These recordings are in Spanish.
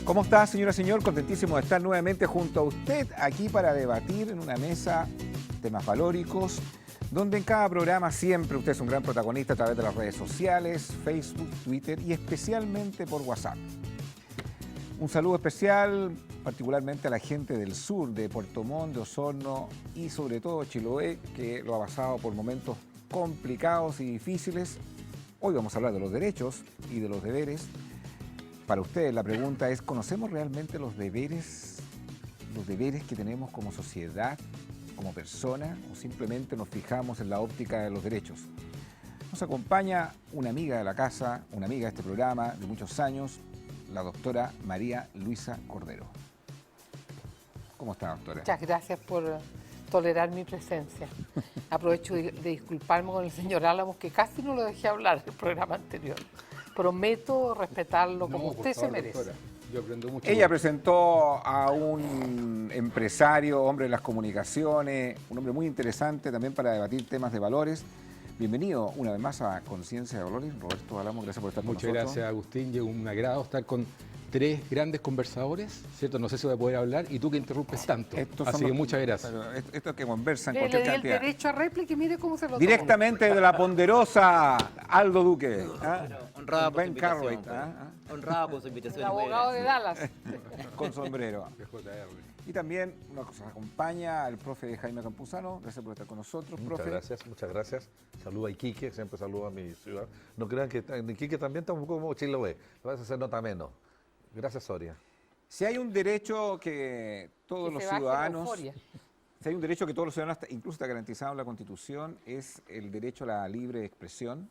¿Cómo está, señora, señor? Contentísimo de estar nuevamente junto a usted aquí para debatir en una mesa temas valóricos, donde en cada programa siempre usted es un gran protagonista a través de las redes sociales, Facebook, Twitter y especialmente por WhatsApp. Un saludo especial particularmente a la gente del sur, de Puerto Montt, de Osorno y sobre todo Chiloé, que lo ha pasado por momentos complicados y difíciles. Hoy vamos a hablar de los derechos y de los deberes. Para ustedes la pregunta es, ¿conocemos realmente los deberes que tenemos como sociedad, como persona, o simplemente nos fijamos en la óptica de los derechos? Nos acompaña una amiga de la casa, una amiga de este programa de muchos años, la doctora María Luisa Cordero. ¿Cómo está, doctora? Muchas gracias por tolerar mi presencia. Aprovecho de disculparme con el señor Álamos, que casi no lo dejé hablar en el programa anterior. Prometo respetarlo como usted se merece. Doctora, yo aprendo mucho. Ella presentó a un empresario, hombre de las comunicaciones, un hombre muy interesante también para debatir temas de valores. Bienvenido una vez más a Conciencia de Valores. Roberto Álamos, gracias por estar con nosotros. Muchas gracias, Agustín. Es un agrado estar con tres grandes conversadores, ¿cierto? No sé si voy a poder hablar y tú que interrumpes tanto. Así que muchas gracias. Estos que conversan Le cualquier di el cantidad. derecho a réplica y mire cómo se lo tomó. Directamente de la ponderosa Aldo Duque. Honrada por su Ben Cartwright, invitación. Honrada por su invitación. El abogado de Dallas. con sombrero. JR. Y también nos acompaña el profe Jaime Campuzano. Gracias por estar con nosotros, Muchas profe. gracias, muchas gracias. Saludo a Iquique, siempre saludo a mi ciudad. No crean que en Iquique también está un poco como Chiloé, a veces se nota menos. Gracias, Soria. Si hay un derecho que todos Que los se baje la ciudadanos, euforia. si hay un derecho que todos los ciudadanos, incluso está garantizado en la Constitución, es el derecho a la libre expresión.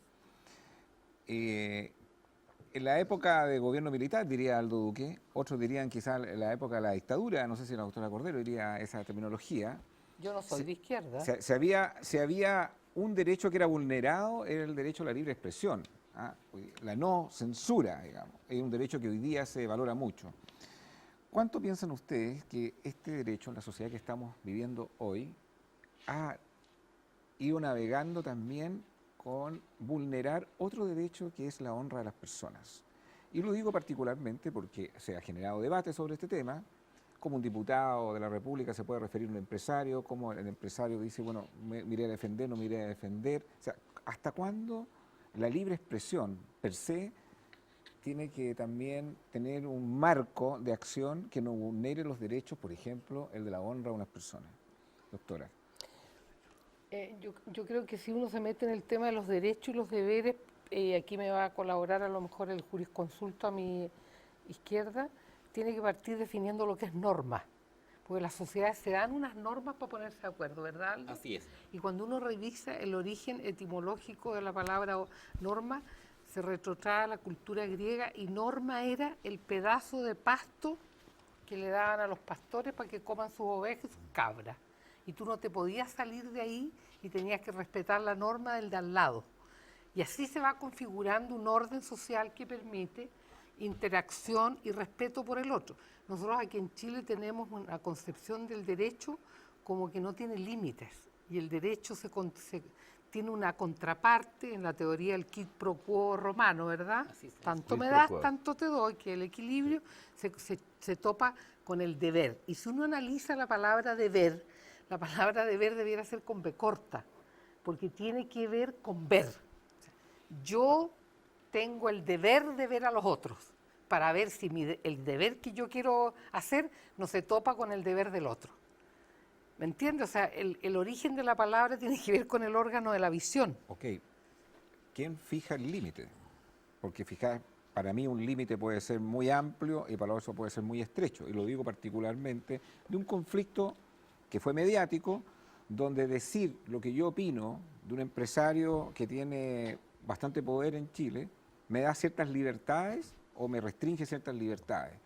En la época de gobierno militar, diría Aldo Duque, otros dirían quizás en la época de la dictadura, no sé si la doctora Cordero diría esa terminología. Yo no soy de izquierda. Si había un derecho que era vulnerado, era el derecho a la libre expresión. La no censura, digamos, es un derecho que hoy día se valora mucho. ¿Cuánto piensan ustedes que este derecho en la sociedad que estamos viviendo hoy ha ido navegando también con vulnerar otro derecho que es la honra de las personas? Y lo digo particularmente porque se ha generado debate sobre este tema. Como un diputado de la República se puede referir a un empresario, como el empresario dice, bueno, me iré a defender, no me iré a defender. O sea, ¿hasta cuándo la libre expresión per se tiene que también tener un marco de acción que no vulnere los derechos, por ejemplo, el de la honra de unas personas? Doctora. Yo creo que si uno se mete en el tema de los derechos y los deberes, aquí me va a colaborar a lo mejor el jurisconsulto a mi izquierda, tiene que partir definiendo lo que es norma. Porque las sociedades se dan unas normas para ponerse de acuerdo, ¿verdad, Aldo? Así es. Y cuando uno revisa el origen etimológico de la palabra norma, se retrotrae a la cultura griega y norma era el pedazo de pasto que le daban a los pastores para que coman sus ovejas y sus cabras. Y tú no te podías salir de ahí y tenías que respetar la norma del de al lado. Y así se va configurando un orden social que permite interacción y respeto por el otro. Nosotros aquí en Chile tenemos una concepción del derecho como que no tiene límites y el derecho tiene una contraparte en la teoría del quid pro quo romano, ¿verdad? Así es. Tanto Quid me pro das, quo. tanto te doy, que el equilibrio se topa con el deber. Y si uno analiza la palabra deber debiera ser con B corta, porque tiene que ver con ver. Yo tengo el deber de ver a los otros para ver si el deber que yo quiero hacer no se topa con el deber del otro. ¿Me entiendes? O sea, el origen de la palabra tiene que ver con el órgano de la visión. Ok, ¿quién fija el límite? Porque fijar, para mí un límite puede ser muy amplio y para otro puede ser muy estrecho. Y lo digo particularmente de un conflicto que fue mediático, donde decir lo que yo opino de un empresario que tiene bastante poder en Chile me da ciertas libertades o me restringe ciertas libertades.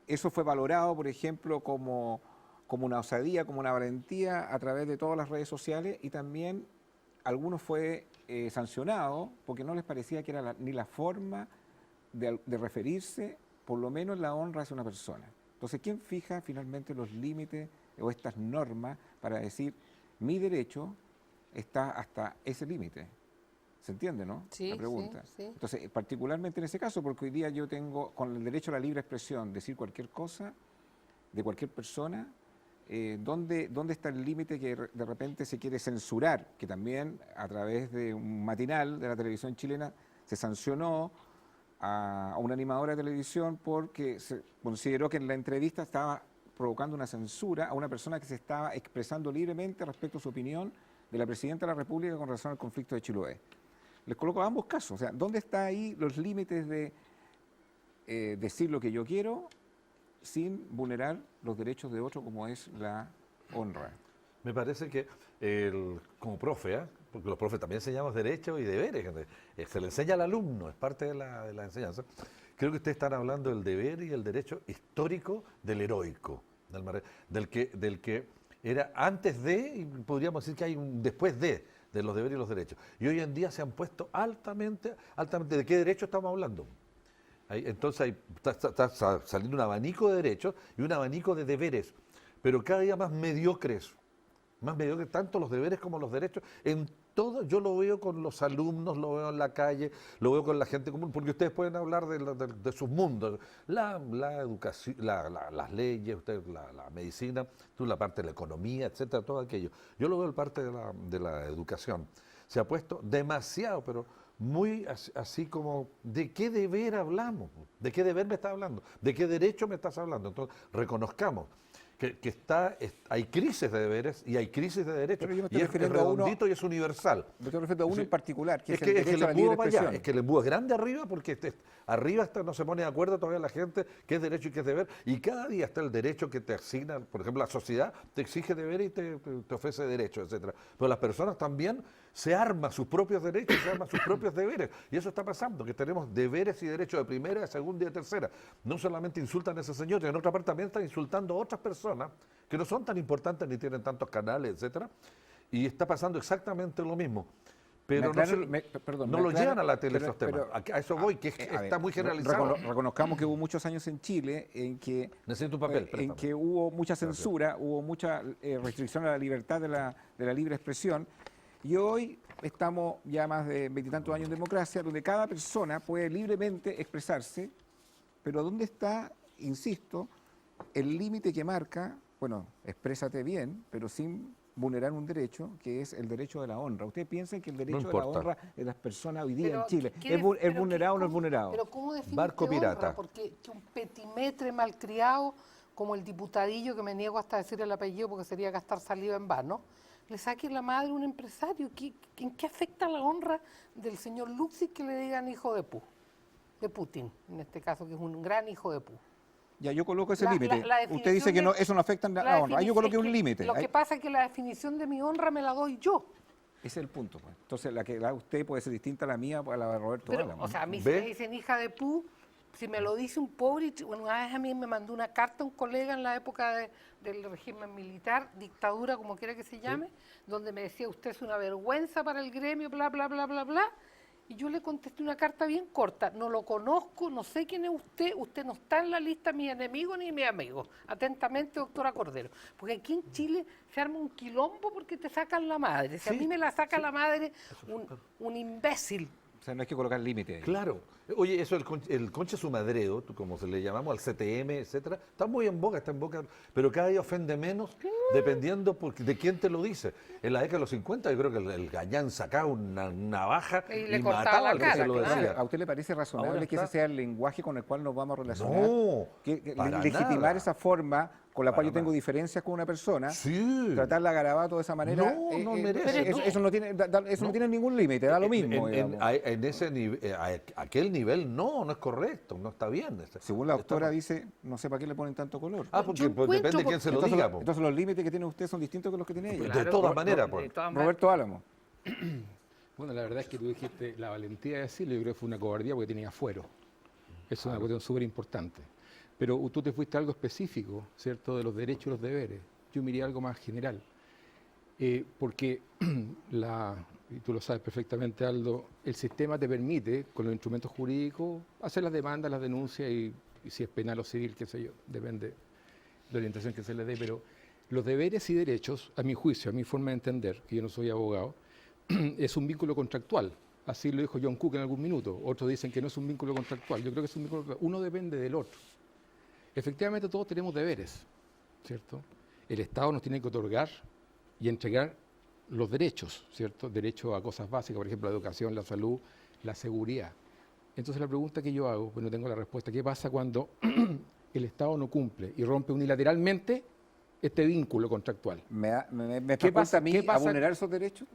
Eso fue valorado, por ejemplo, como una osadía, como una valentía a través de todas las redes sociales y también algunos fue sancionado porque no les parecía que era ni la forma de referirse, por lo menos la honra hacia una persona. Entonces, ¿quién fija finalmente los límites o estas normas para decir mi derecho está hasta ese límite? ¿Se entiende, no? Sí, la pregunta. sí, sí. Entonces, particularmente en ese caso, porque hoy día yo tengo, con el derecho a la libre expresión, decir cualquier cosa de cualquier persona, ¿dónde está el límite que de repente se quiere censurar? Que también a través de un matinal de la televisión chilena se sancionó a una animadora de televisión porque se consideró que en la entrevista estaba provocando una censura a una persona que se estaba expresando libremente respecto a su opinión de la Presidenta de la República con relación al conflicto de Chiloé. Les coloco ambos casos. O sea, ¿dónde están ahí los límites de decir lo que yo quiero sin vulnerar los derechos de otro, como es la honra? Me parece que como profe, porque los profes también enseñamos derechos y deberes, se le enseña al alumno, es parte de la enseñanza. Creo que ustedes están hablando del deber y el derecho histórico del heroico, del que era antes de, y podríamos decir que hay un después de los deberes y los derechos. Y hoy en día se han puesto altamente, ¿de qué derecho estamos hablando? Entonces está saliendo un abanico de derechos y un abanico de deberes, pero cada día más mediocres, tanto los deberes como los derechos. En todo, yo lo veo con los alumnos, lo veo en la calle, lo veo con la gente común, porque ustedes pueden hablar de sus mundos, la educación, las leyes, ustedes, la medicina, tú la parte de la economía, etcétera, todo aquello. Yo lo veo en parte de la educación. Se ha puesto demasiado, pero muy así como, ¿de qué deber hablamos? ¿De qué deber me estás hablando? ¿De qué derecho me estás hablando? Entonces, reconozcamos que hay crisis de deberes y hay crisis de derechos, y es redondito y es universal. Me estoy refiriendo a uno en particular, que es que el derecho a la libre expresión. Es que el embudo es grande arriba, porque arriba no se pone de acuerdo todavía la gente qué es derecho y qué es deber, y cada día está el derecho que te asigna, por ejemplo, la sociedad te exige deber y te ofrece derechos, etcétera. Pero las personas también se arman sus propios derechos, se arman sus propios deberes, y eso está pasando, que tenemos deberes y derechos de primera, de segunda y de tercera. No solamente insultan a ese señor, en otra parte también están insultando a otras personas que no son tan importantes ni tienen tantos canales, etcétera, y está pasando exactamente lo mismo. Pero no lo llevan a la tele esos temas. A eso voy, que está muy generalizado. Reconozcamos que hubo muchos años en Chile en que, necesito un papel, en que hubo mucha censura, hubo mucha restricción a la libertad de la libre expresión, y hoy estamos ya más de 20 y tantos años en democracia, donde cada persona puede libremente expresarse, pero ¿dónde está, insisto, el límite que marca, bueno, exprésate bien, pero sin vulnerar un derecho, que es el derecho de la honra? ¿Usted piensa que el derecho de la honra de las personas hoy día en Chile es vulnerado o no es vulnerado? Pero ¿cómo define Barco pirata. honra? Porque que un petimetre malcriado, como el diputadillo, que me niego hasta a decir el apellido porque sería gastar saliva en vano, le saque la madre a un empresario. ¿En qué afecta la honra del señor Luxig que le digan hijo de Putin, en este caso, que es un gran hijo de Ya, yo coloco ese límite. Usted dice que eso no afecta a la honra. Yo coloqué un límite. Lo que pasa es que la definición de mi honra me la doy yo. Ese es el punto, pues. Entonces, la que da usted puede ser distinta a la mía, a la de Roberto Álamo. O sea, a mí si me dicen hija de si me lo dice un pobre, una vez a mí me mandó una carta un colega en la época del régimen militar, dictadura, como quiera que se llame, donde me decía, usted es una vergüenza para el gremio, bla, bla, bla, bla, bla. Y yo le contesté una carta bien corta, no lo conozco, no sé quién es usted no está en la lista de mis enemigos ni mis amigos. Atentamente, doctora Cordero. Porque aquí en Chile se arma un quilombo porque te sacan la madre. Si a mí me la saca la madre, un imbécil. O sea, no hay que colocar límite. Claro. Oye, eso el concha su madreo, como se le llamamos al CTM, etcétera, está muy en boga, pero cada día ofende menos dependiendo de quién te lo dice. En la década de los 50 yo creo que el Gañán sacaba una navaja y mataba al que se lo decía. ¿A usted le parece razonable que ese sea el lenguaje con el cual nos vamos a relacionar? No, legitimar nada. esa forma con la cual yo tengo diferencias con una persona, tratarla a garabato de esa manera, no merece. Eso no tiene ningún límite, da lo mismo. En ese nivel, aquel nivel no es correcto, no está bien. Según la doctora dice, no sé para qué le ponen tanto color. Porque depende de quién se lo diga. Entonces los límites que tiene usted son distintos que los que tiene ella. De todas maneras. Roberto Álamo. Bueno, la verdad es que tú dijiste la valentía de decirlo, yo creo que fue una cobardía porque tenía fuero. Eso es una cuestión súper importante. Pero tú te fuiste a algo específico, ¿cierto?, de los derechos y los deberes. Yo miré algo más general. Porque, y tú lo sabes perfectamente, Aldo, el sistema te permite, con los instrumentos jurídicos, hacer las demandas, las denuncias, y si es penal o civil, qué sé yo, depende de la orientación que se le dé. Pero los deberes y derechos, a mi juicio, a mi forma de entender, que yo no soy abogado, es un vínculo contractual. Así lo dijo John Cook en algún minuto. Otros dicen que no es un vínculo contractual. Yo creo que es un vínculo contractual. Uno depende del otro. Efectivamente, todos tenemos deberes, ¿cierto? El Estado nos tiene que otorgar y entregar los derechos, ¿cierto? Derecho a cosas básicas, por ejemplo, la educación, la salud, la seguridad. Entonces, la pregunta que yo hago, pues no tengo la respuesta, ¿qué pasa cuando el Estado no cumple y rompe unilateralmente este vínculo contractual? ¿Me ¿Qué faculta pasa- a mí qué a pasa- vulnerar esos derechos?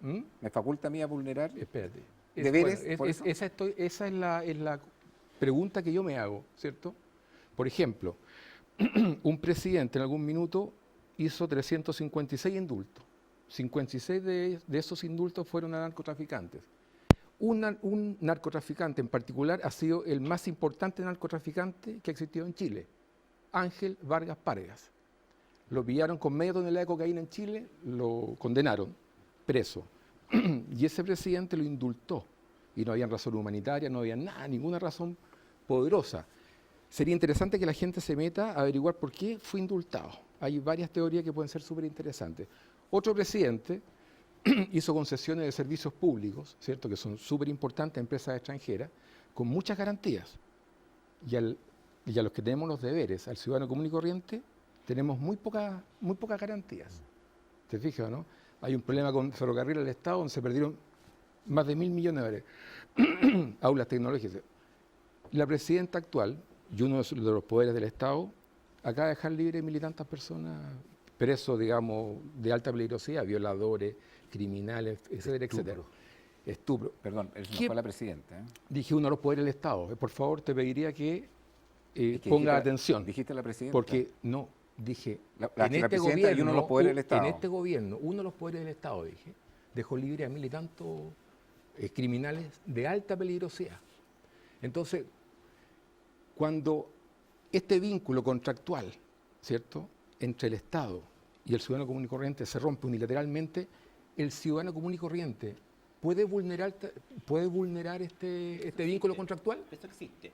¿Mm? ¿Me faculta a mí a vulnerar? Espérate. ¿Deberes, por eso? Esa es la pregunta que yo me hago, ¿cierto? Por ejemplo, un presidente en algún minuto hizo 356 indultos. 56 de esos indultos fueron a narcotraficantes. Un narcotraficante en particular ha sido el más importante narcotraficante que ha existido en Chile, Ángel Vargas Pargas. Lo pillaron con media tonelada de cocaína en Chile, lo condenaron, preso. Y ese presidente lo indultó. Y no había razón humanitaria, no había nada, ninguna razón poderosa. Sería interesante que la gente se meta a averiguar por qué fue indultado. Hay varias teorías que pueden ser súper interesantes. Otro presidente hizo concesiones de servicios públicos, ¿cierto?, que son súper importantes a empresas extranjeras, con muchas garantías. Y a los que tenemos los deberes, al ciudadano común y corriente, tenemos muy pocas garantías. ¿Te fijas, no? Hay un problema con Ferrocarril del Estado donde se perdieron más de 1.000 millones de dólares. Aulas tecnológicas. La presidenta actual, y uno de los poderes del Estado, acaba de dejar libre 1.000 y tantas personas presos, digamos, de alta peligrosidad, violadores, criminales, etcétera, etcétera. Estupro. Perdón, eso no ¿Qué- fue la presidenta. ¿eh? Dije uno de los poderes del Estado. Por favor, te pediría que Es que ponga dijiste- atención. Dijiste la presidenta. Porque no, dije, La en este presidenta y gobierno, uno de los poderes del Estado. en este gobierno, uno de los poderes del Estado, dije, dejó libre a 1.000 y tantos criminales de alta peligrosidad. Entonces, cuando este vínculo contractual, ¿cierto?, entre el Estado y el ciudadano común y corriente se rompe unilateralmente, el ciudadano común y corriente puede vulnerar este vínculo contractual. Eso existe.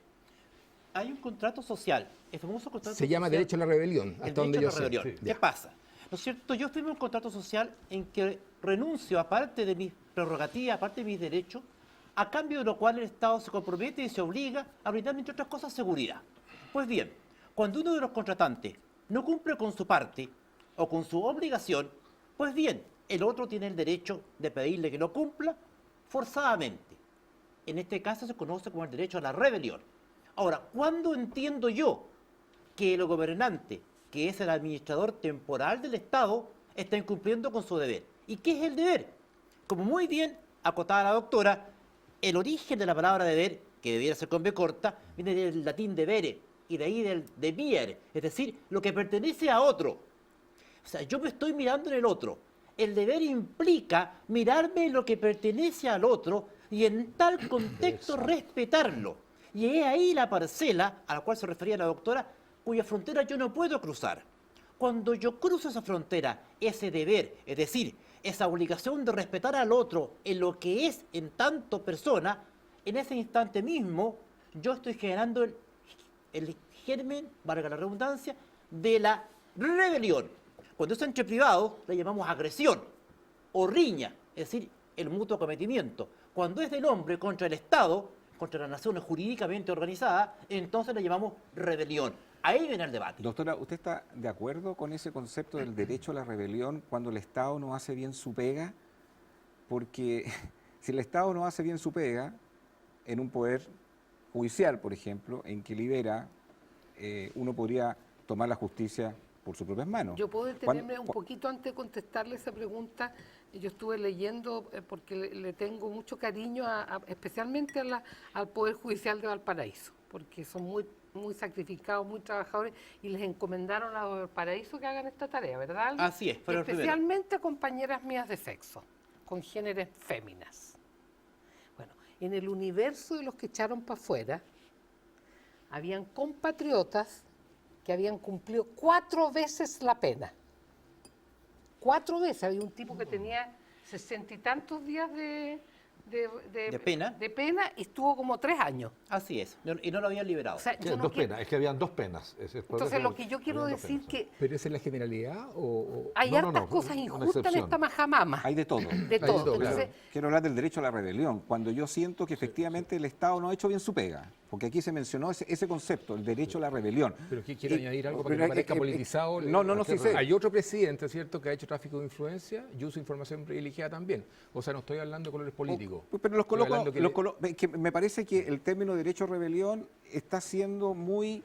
Hay un contrato social, el famoso contrato Se llama social, derecho a la rebelión, el hasta donde yo derecho a la sé. rebelión. Sí. ¿Qué pasa? ¿No es cierto? Yo firmo un contrato social en que renuncio, aparte de mis prerrogativas, aparte de mis derechos, a cambio de lo cual el Estado se compromete y se obliga a brindarme, entre otras cosas, seguridad. Pues bien, cuando uno de los contratantes no cumple con su parte o con su obligación, pues bien, el otro tiene el derecho de pedirle que lo cumpla forzadamente. En este caso se conoce como el derecho a la rebelión. Ahora, ¿cuándo entiendo yo que el gobernante, que es el administrador temporal del Estado, está incumpliendo con su deber? ¿Y qué es el deber? Como muy bien acotaba la doctora, el origen de la palabra deber, que debiera ser con B corta, viene del latín debere y de ahí del debiere, es decir, lo que pertenece a otro. O sea, yo me estoy mirando en el otro. El deber implica mirarme en lo que pertenece al otro y en tal contexto respetarlo. Y es ahí la parcela a la cual se refería la doctora, cuya frontera yo no puedo cruzar. Cuando yo cruzo esa frontera, ese deber, es decir, esa obligación de respetar al otro en lo que es en tanto persona, en ese instante mismo yo estoy generando el germen, valga la redundancia, de la rebelión. Cuando es entre privados, le llamamos agresión o riña, es decir, el mutuo acometimiento. Cuando es del hombre contra el Estado, contra las naciones jurídicamente organizadas, entonces le llamamos rebelión. Ahí viene el debate. Doctora, ¿usted está de acuerdo con ese concepto del derecho a la rebelión cuando el Estado no hace bien su pega? Porque si el Estado no hace bien su pega, en un poder judicial, por ejemplo, en que libera, uno podría tomar la justicia por sus propias manos. Yo puedo detenerme un poquito antes de contestarle esa pregunta. Yo estuve leyendo porque le tengo mucho cariño, especialmente al Poder Judicial de Valparaíso, porque son muy sacrificados, muy trabajadores, y les encomendaron a Valparaíso que hagan esta tarea, ¿verdad? Aldo? Así es, fueron los primeros. Especialmente a compañeras mías de sexo, con géneros féminas. Bueno, en el universo de los que echaron para afuera, habían compatriotas que habían cumplido 4 veces la pena. 4 veces. Había un tipo que tenía 60 y tantos días de ¿De pena? De pena y estuvo como 3 años. Así es, y no lo habían liberado. O sea, Sí, yo no dos quiero- penas, es que habían dos penas. Ese es el problema, Entonces lo que yo quiero habían dos decir penas. que ¿Pero esa es la generalidad o...? hay No, no, hartas no, cosas una injustas en excepción. esta majamama. Hay de todo. De todo, todo. claro. Entonces, Quiero hablar del derecho a la rebelión, cuando yo siento que efectivamente el Estado no ha hecho bien su pega, porque aquí se mencionó ese concepto, el derecho a la rebelión. Pero aquí quiero Y- añadir algo para que pero no parezca politizado. No, sí sé. Hay otro presidente, ¿cierto?, que ha hecho tráfico de influencia y uso información privilegiada también. O sea, no estoy hablando de colores políticos. Pero los Estoy coloco, hablando que que me parece que el término derecho a rebelión está siendo muy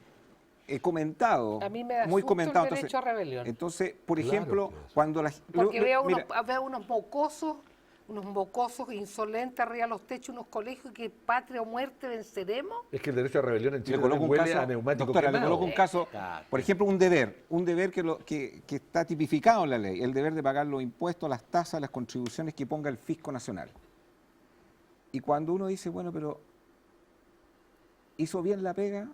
comentado. A mí me da muy susto comentado. el derecho a rebelión. Entonces, por Claro ejemplo, que es. cuando las... porque veo mira, unos mocosos insolentes arriba de los techos, unos colegios que patria o muerte venceremos. Es que el derecho a rebelión en le Chile coloco un huele caso, a neumático doctora, le quemado. coloco un caso, Claro. por ejemplo, un deber que está tipificado en la ley, el deber de pagar los impuestos, las tasas, las contribuciones que ponga el fisco nacional. Y cuando uno dice, bueno, pero ¿hizo bien la pega?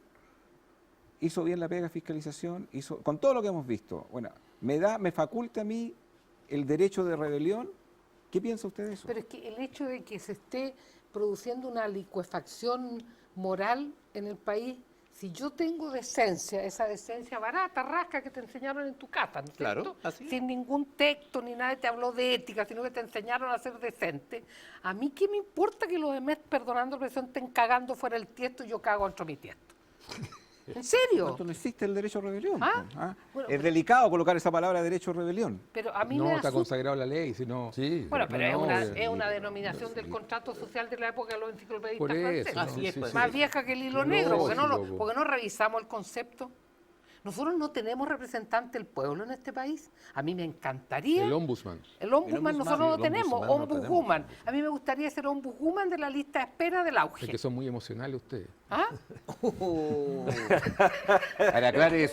¿Hizo bien la pega fiscalización? Con todo lo que hemos visto, bueno, me faculta a mí el derecho de rebelión. ¿Qué piensa usted de eso? Pero es que el hecho de que se esté produciendo una licuefacción moral en el país, si yo tengo decencia, esa decencia barata, rasca que te enseñaron en tu casa, ¿no es Claro, cierto? así es. Sin ningún texto ni nadie te habló de ética, sino que te enseñaron a ser decente. A mí qué me importa que los demás, perdonando la presión, estén cagando fuera el tiesto y yo cago dentro de mi tiesto. ¿En serio? ¿Cuánto no existe el derecho a rebelión? Ah, pues, ah? bueno, Es delicado colocar esa palabra derecho a rebelión. Pero a mí no me da está susto. consagrado en la ley, sino... Sí, Bueno, pero No, es una denominación del contrato social de la época de los enciclopedistas Por eso, franceses. ¿no? Así es, Sí, pues. sí. Más vieja que el hilo Lógico, negro, po. porque no revisamos el concepto. Nosotros no tenemos representante del pueblo en este país. A mí me encantaría. El ombudsman. El ombudsman nosotros no el tenemos, ombudsman no ombudswoman. A mí me gustaría ser ombudswoman de la lista de espera del Es auge. que son muy emocionales ustedes. ¿Ah? Aclare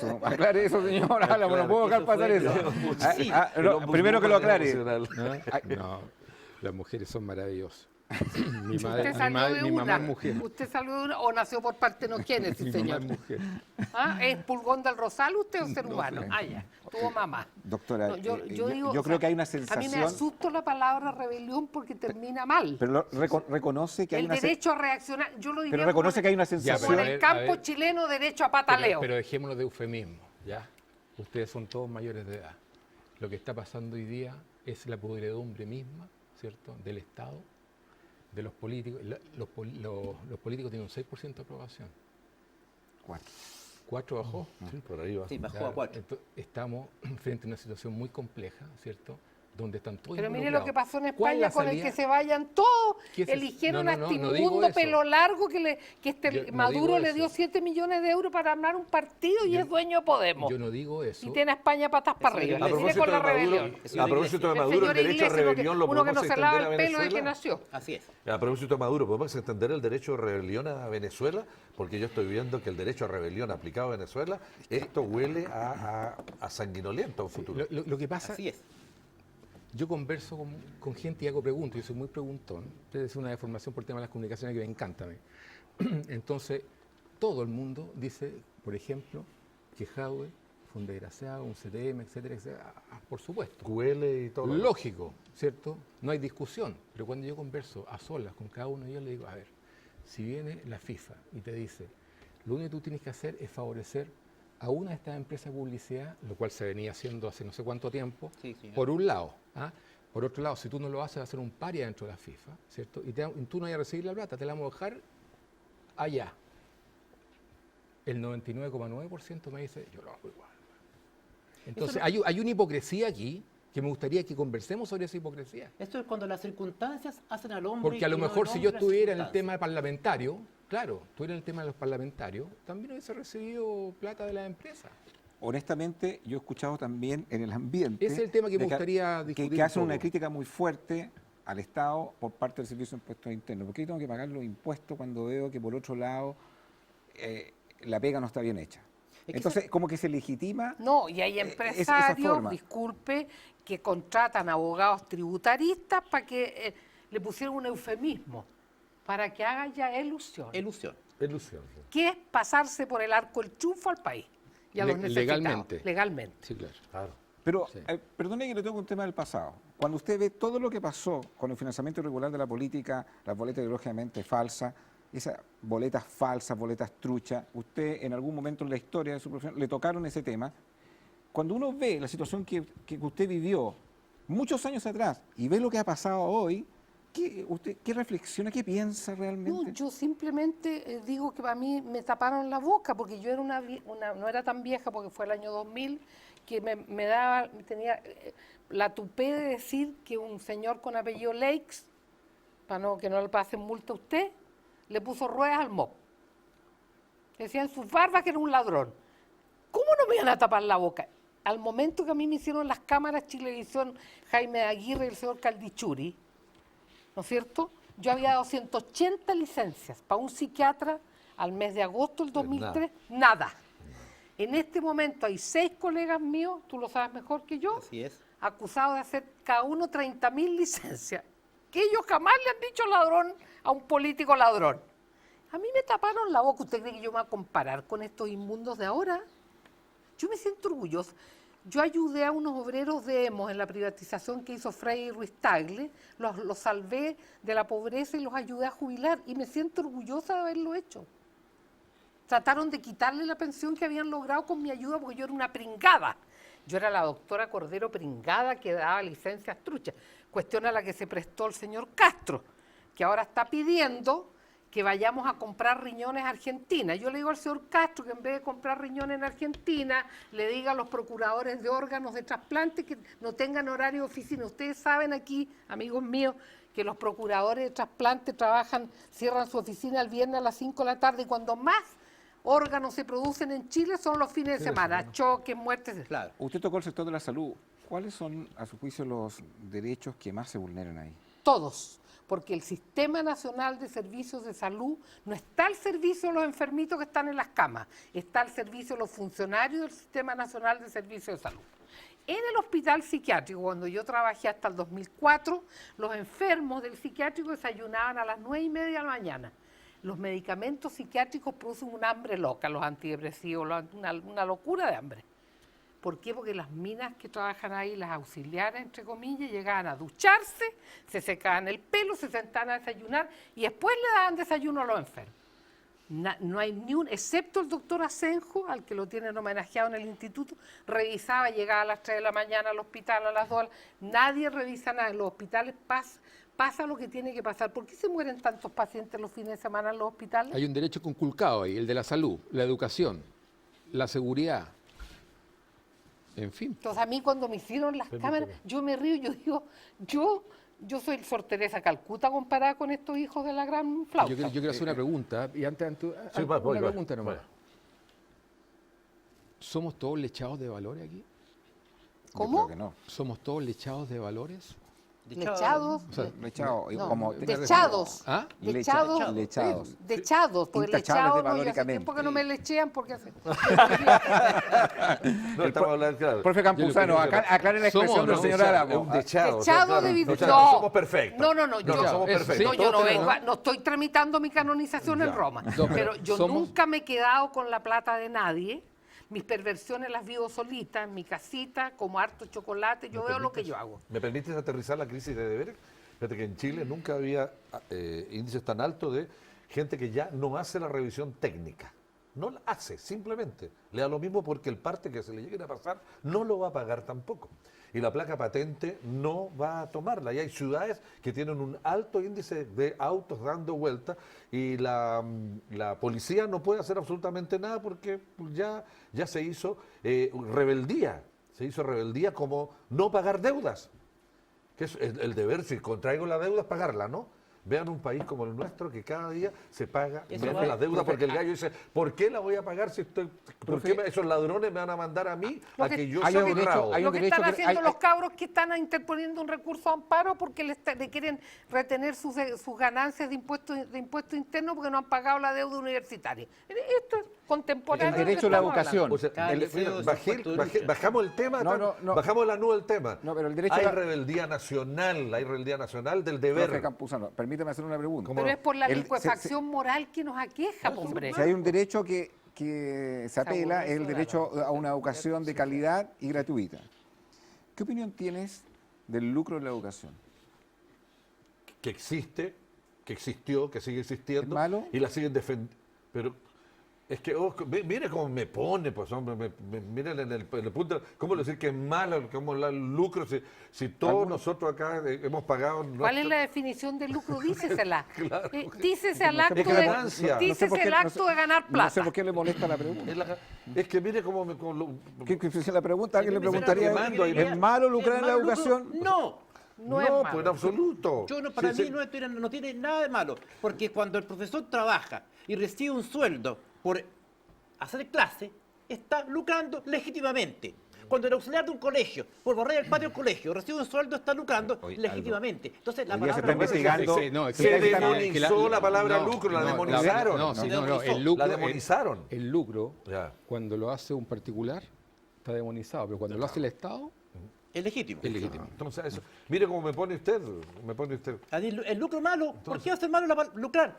eso, señora. No puedo dejar pasar eso. Sí, Primero que lo aclare. No, las mujeres son maravillosas. Mi Usted madre, salió de mi mamá una. es mujer. ¿Usted salió de una o nació por partenogénesis, Mi mamá señor? es mujer. ¿Ah? ¿Es pulgón del rosal usted o ser No humano? sé. Ah, ya. Tuvo mamá. Doctora, No, yo digo, creo o sea, que hay una A mí me sensación, asusta la palabra rebelión porque termina mal. pero reconoce que hay El una derecho a reaccionar, yo lo diría pero reconoce como, que hay una como sensación. pero en a el ver, campo chileno derecho a pataleo. Pero dejémoslo de eufemismo, ¿ya? Ustedes son todos mayores de edad. Lo que está pasando hoy día es la podredumbre misma, ¿cierto?, del Estado, de los políticos. Los políticos tienen un 6% de aprobación. Cuatro. 4 bajó. Sí, por ahí va. Sí, bajó Claro, a 4. estamos frente a una situación muy compleja, ¿cierto?, donde están todos Pero mire lo que involucrados. pasó en ¿Cuál es España la con el salida? que se vayan todos. ¿Qué es eso? Eligieron No, a no, este no digo inmundo eso. pelo largo que Yo no Maduro digo le dio eso. 7 millones de euros para armar un partido y Yo- es dueño de Podemos. Yo no digo eso. Y tiene a España patas para Eso arriba. es la Y sigue iglesia. con la rebelión. A propósito de El Maduro, el señor derecho a Iglesias, uno que- rebelión lo uno que podemos no se lava extender a el pelo desde que Venezuela. nació. Así es. A propósito de Maduro, ¿podemos extender el derecho de rebelión a Venezuela? Porque yo estoy viendo que el derecho a rebelión aplicado a Venezuela, esto huele a sanguinoliento a un futuro. Lo que pasa, Así es. yo converso con gente y hago preguntas, yo soy muy preguntón. Es una deformación por el tema de las comunicaciones que me encanta a mí. Entonces, todo el mundo dice, por ejemplo, que Jadwe fue un desgraciado, un CTM, etcétera, etcétera. Ah, por supuesto. Huele y todo. Lógico, ¿cierto? No hay discusión. Pero cuando yo converso a solas con cada uno, yo le digo, a ver, si viene la FIFA y te dice, lo único que tú tienes que hacer es favorecer a una de estas empresas de publicidad, lo cual se venía haciendo hace no sé cuánto tiempo, Sí, señor. por un lado. ¿Ah? Por otro lado, si tú no lo haces, va a ser un paria dentro de la FIFA, ¿cierto? Y tú no vas a recibir la plata, te la vamos a dejar allá. El 99,9% me dice, yo lo hago igual. Entonces, hay una hipocresía aquí que me gustaría que conversemos sobre esa hipocresía. Esto es cuando las circunstancias hacen al hombre. Porque a lo y no mejor el si yo hombre las estuviera en el circunstancias. tema parlamentario, claro, estuviera en el tema de los parlamentarios, también hubiese recibido plata de las empresas. Honestamente, yo he escuchado también en el ambiente... Ese es el tema que me de gustaría discutir que un hacen poco. una crítica muy fuerte al Estado por parte del Servicio de Impuestos Internos. ¿Por qué tengo que pagar los impuestos cuando veo que por otro lado la pega no está bien hecha? Es que Entonces, como que se legitima... No, y hay esa empresarios, forma. disculpe, que contratan abogados tributaristas para que le pusieron un eufemismo, para que hagan ya ilusión. Ilusión. Ilusión. Que es pasarse por el arco del triunfo al país y a los necesitados. Legalmente. Legalmente. Sí, claro. Claro. Pero, Sí. perdone que le toque un tema del pasado. Cuando usted ve todo lo que pasó con el financiamiento irregular de la política, las boletas ideológicamente falsas, esas boletas falsas, boletas truchas, usted en algún momento en la historia de su profesión le tocaron ese tema. Cuando uno ve la situación que usted vivió muchos años atrás y ve lo que ha pasado hoy, ¿qué reflexiona, qué piensa No, realmente? yo simplemente digo que para mí me taparon la boca porque yo era no era tan vieja porque fue el año 2000 que tenía la tupé de decir que un señor con apellido Lakes, que no le pasen multa a usted, le puso ruedas al MOP. Decía en sus barbas que era un ladrón. ¿Cómo no me iban a tapar la boca? Al momento que a mí me hicieron las cámaras Chilevisión, Jaime Aguirre y el señor Caldichuri, ¿no es cierto? Yo había dado 180 licencias para un psiquiatra al mes de agosto del 2003, nada. En este momento hay 6 colegas míos, tú lo sabes mejor que yo, Así es. acusados de hacer cada uno 30.000 licencias. Que ellos jamás le han dicho ladrón a un político ladrón. A mí me taparon la boca. ¿Usted cree que yo me voy a comparar con estos inmundos de ahora? Yo me siento orgullosa. Yo ayudé a unos obreros de Hemos en la privatización que hizo Frei Ruiz Tagle, los salvé de la pobreza y los ayudé a jubilar y me siento orgullosa de haberlo hecho. Trataron de quitarle la pensión que habían logrado con mi ayuda porque yo era una pringada. Yo era la doctora Cordero pringada que daba licencias truchas, cuestión a la que se prestó el señor Castro, que ahora está pidiendo que vayamos a comprar riñones a Argentina. Yo le digo al señor Castro que en vez de comprar riñones en Argentina, le diga a los procuradores de órganos de trasplante que no tengan horario de oficina. Ustedes saben aquí, amigos míos, que los procuradores de trasplante cierran su oficina el viernes a las 5 de la tarde y cuando más órganos se producen en Chile son los fines de semana, choques, muertes. Claro. Usted tocó el sector de la salud. ¿Cuáles son, a su juicio, los derechos que más se vulneran ahí? Todos, porque el Sistema Nacional de Servicios de Salud no está al servicio de los enfermitos que están en las camas, está al servicio de los funcionarios del Sistema Nacional de Servicios de Salud. En el hospital psiquiátrico, cuando yo trabajé hasta el 2004, los enfermos del psiquiátrico desayunaban a las 9:30 de la mañana. Los medicamentos psiquiátricos producen un hambre loca, los antidepresivos, una locura de hambre. ¿Por qué? Porque las minas que trabajan ahí, las auxiliares, entre comillas, llegaban a ducharse, se secaban el pelo, se sentaban a desayunar y después le daban desayuno a los enfermos. No hay ni un, excepto el doctor Asenjo, al que lo tienen homenajeado en el instituto, revisaba, llegaba a las 3 de la mañana al hospital, a las 2, nadie revisa nada, en los hospitales pasa lo que tiene que pasar. ¿Por qué se mueren tantos pacientes los fines de semana en los hospitales? Hay un derecho conculcado ahí, el de la salud, la educación, la seguridad. En fin. Entonces a mí cuando me hicieron las cámaras, yo me río, yo digo, yo soy Sor Teresa Calcuta comparada con estos hijos de la gran flauta. Yo quiero hacer una pregunta, y antes Sí, una voy. pregunta nomás. Voy. ¿Somos todos lechados de valores aquí? ¿Cómo? Yo creo que no. ¿Somos todos lechados de valores? Lechados. O sea, Lechado, No, como dechados. ¿Ah? Lechados. Lechados. Dechados, porque Intachables lechados no, yo hace valóricamente. tiempo que no me lechean porque hace... No, estamos hablando, claro. Profe Campuzano, Yo lo que- aclare la expresión somos, del ¿no? señor Es Álamo. un dechado. Dechado de no, vida. no somos perfectos. No, No somos eso perfectos. sí. No, yo no Todos vengo, tenemos- no estoy tramitando mi canonización en Ya. Roma, No, pero yo somos- nunca me he quedado con la plata de nadie. Mis perversiones las vivo solita en mi casita, como harto chocolate, yo veo lo que yo hago. ¿Me permites aterrizar la crisis de deberes? Fíjate que en Chile nunca había índices tan altos de gente que ya no hace la revisión técnica. No la hace, simplemente. Le da lo mismo porque el parte que se le llegue a pasar no lo va a pagar tampoco. Y la placa patente no va a tomarla. Y hay ciudades que tienen un alto índice de autos dando vueltas y la policía no puede hacer absolutamente nada porque ya se hizo rebeldía. Se hizo rebeldía como no pagar deudas. Que es el deber, si contraigo la deuda, es pagarla, ¿no? Vean un país como el nuestro que cada día se paga Eso menos va- la deuda porque el gallo dice, ¿por qué la voy a pagar si estoy, por qué esos ladrones me van a mandar a mí Lo a que- que yo hay sea un derecho- honrado? hay Lo un que derecho están que- haciendo hay- los cabros que están interponiendo un recurso de amparo porque le quieren retener sus ganancias de impuesto interno porque no han pagado la deuda universitaria. Esto es contemporáneo. El de lo que derecho a la estamos educación. hablando. O sea, Cada deseo es bajamos el tema, No. bajamos la nube del tema. No, pero el derecho hay a la- rebeldía nacional del Profe deber. Campuzano, permítame hacer una pregunta. ¿Cómo Pero no? es por la El- licuefacción moral que nos aqueja, hombre. Si hay un derecho que se apela, es el aburre, derecho a una educación de calidad y gratuita. ¿Qué opinión tienes del lucro en la educación? Que existe, que existió, que sigue existiendo. ¿Es malo? Y la siguen defendiendo. Pero es que, mire cómo me pone, pues hombre, miren en el punto, ¿cómo decir que es malo, cómo el lucro, si todos nosotros acá hemos pagado... ¿Cuál es la definición de lucro? Dícesela. Claro. Dícese al No sé acto por qué de, ganancia. no sé dícese por qué- el no acto sé- de ganar No sé plata. por qué le molesta la pregunta. Es que mire cómo Si la pregunta, alguien le me preguntaría, está quemando ahí. ¿es malo lucrar ¿Es en la malo lucro? educación? No. No es No, malo. pues en absoluto. Yo no, para Sí, mí sí. no tiene nada de malo, porque cuando el profesor trabaja y recibe un sueldo por hacer clase, está lucrando legítimamente. Cuando el auxiliar de un colegio, por barrer el patio del colegio, recibe un sueldo, está lucrando Oye, legítimamente. Entonces, la hoy día se palabra está investigando. Se demonizó la palabra lucro, la demonizaron. El lucro, La demonizaron. El lucro, Ya. cuando lo hace un particular, está demonizado, pero cuando lo hace el Estado, es legítimo. es legítimo. Entonces, eso. Mire cómo me pone usted. El lucro malo, ¿por qué va a ser malo lucrar?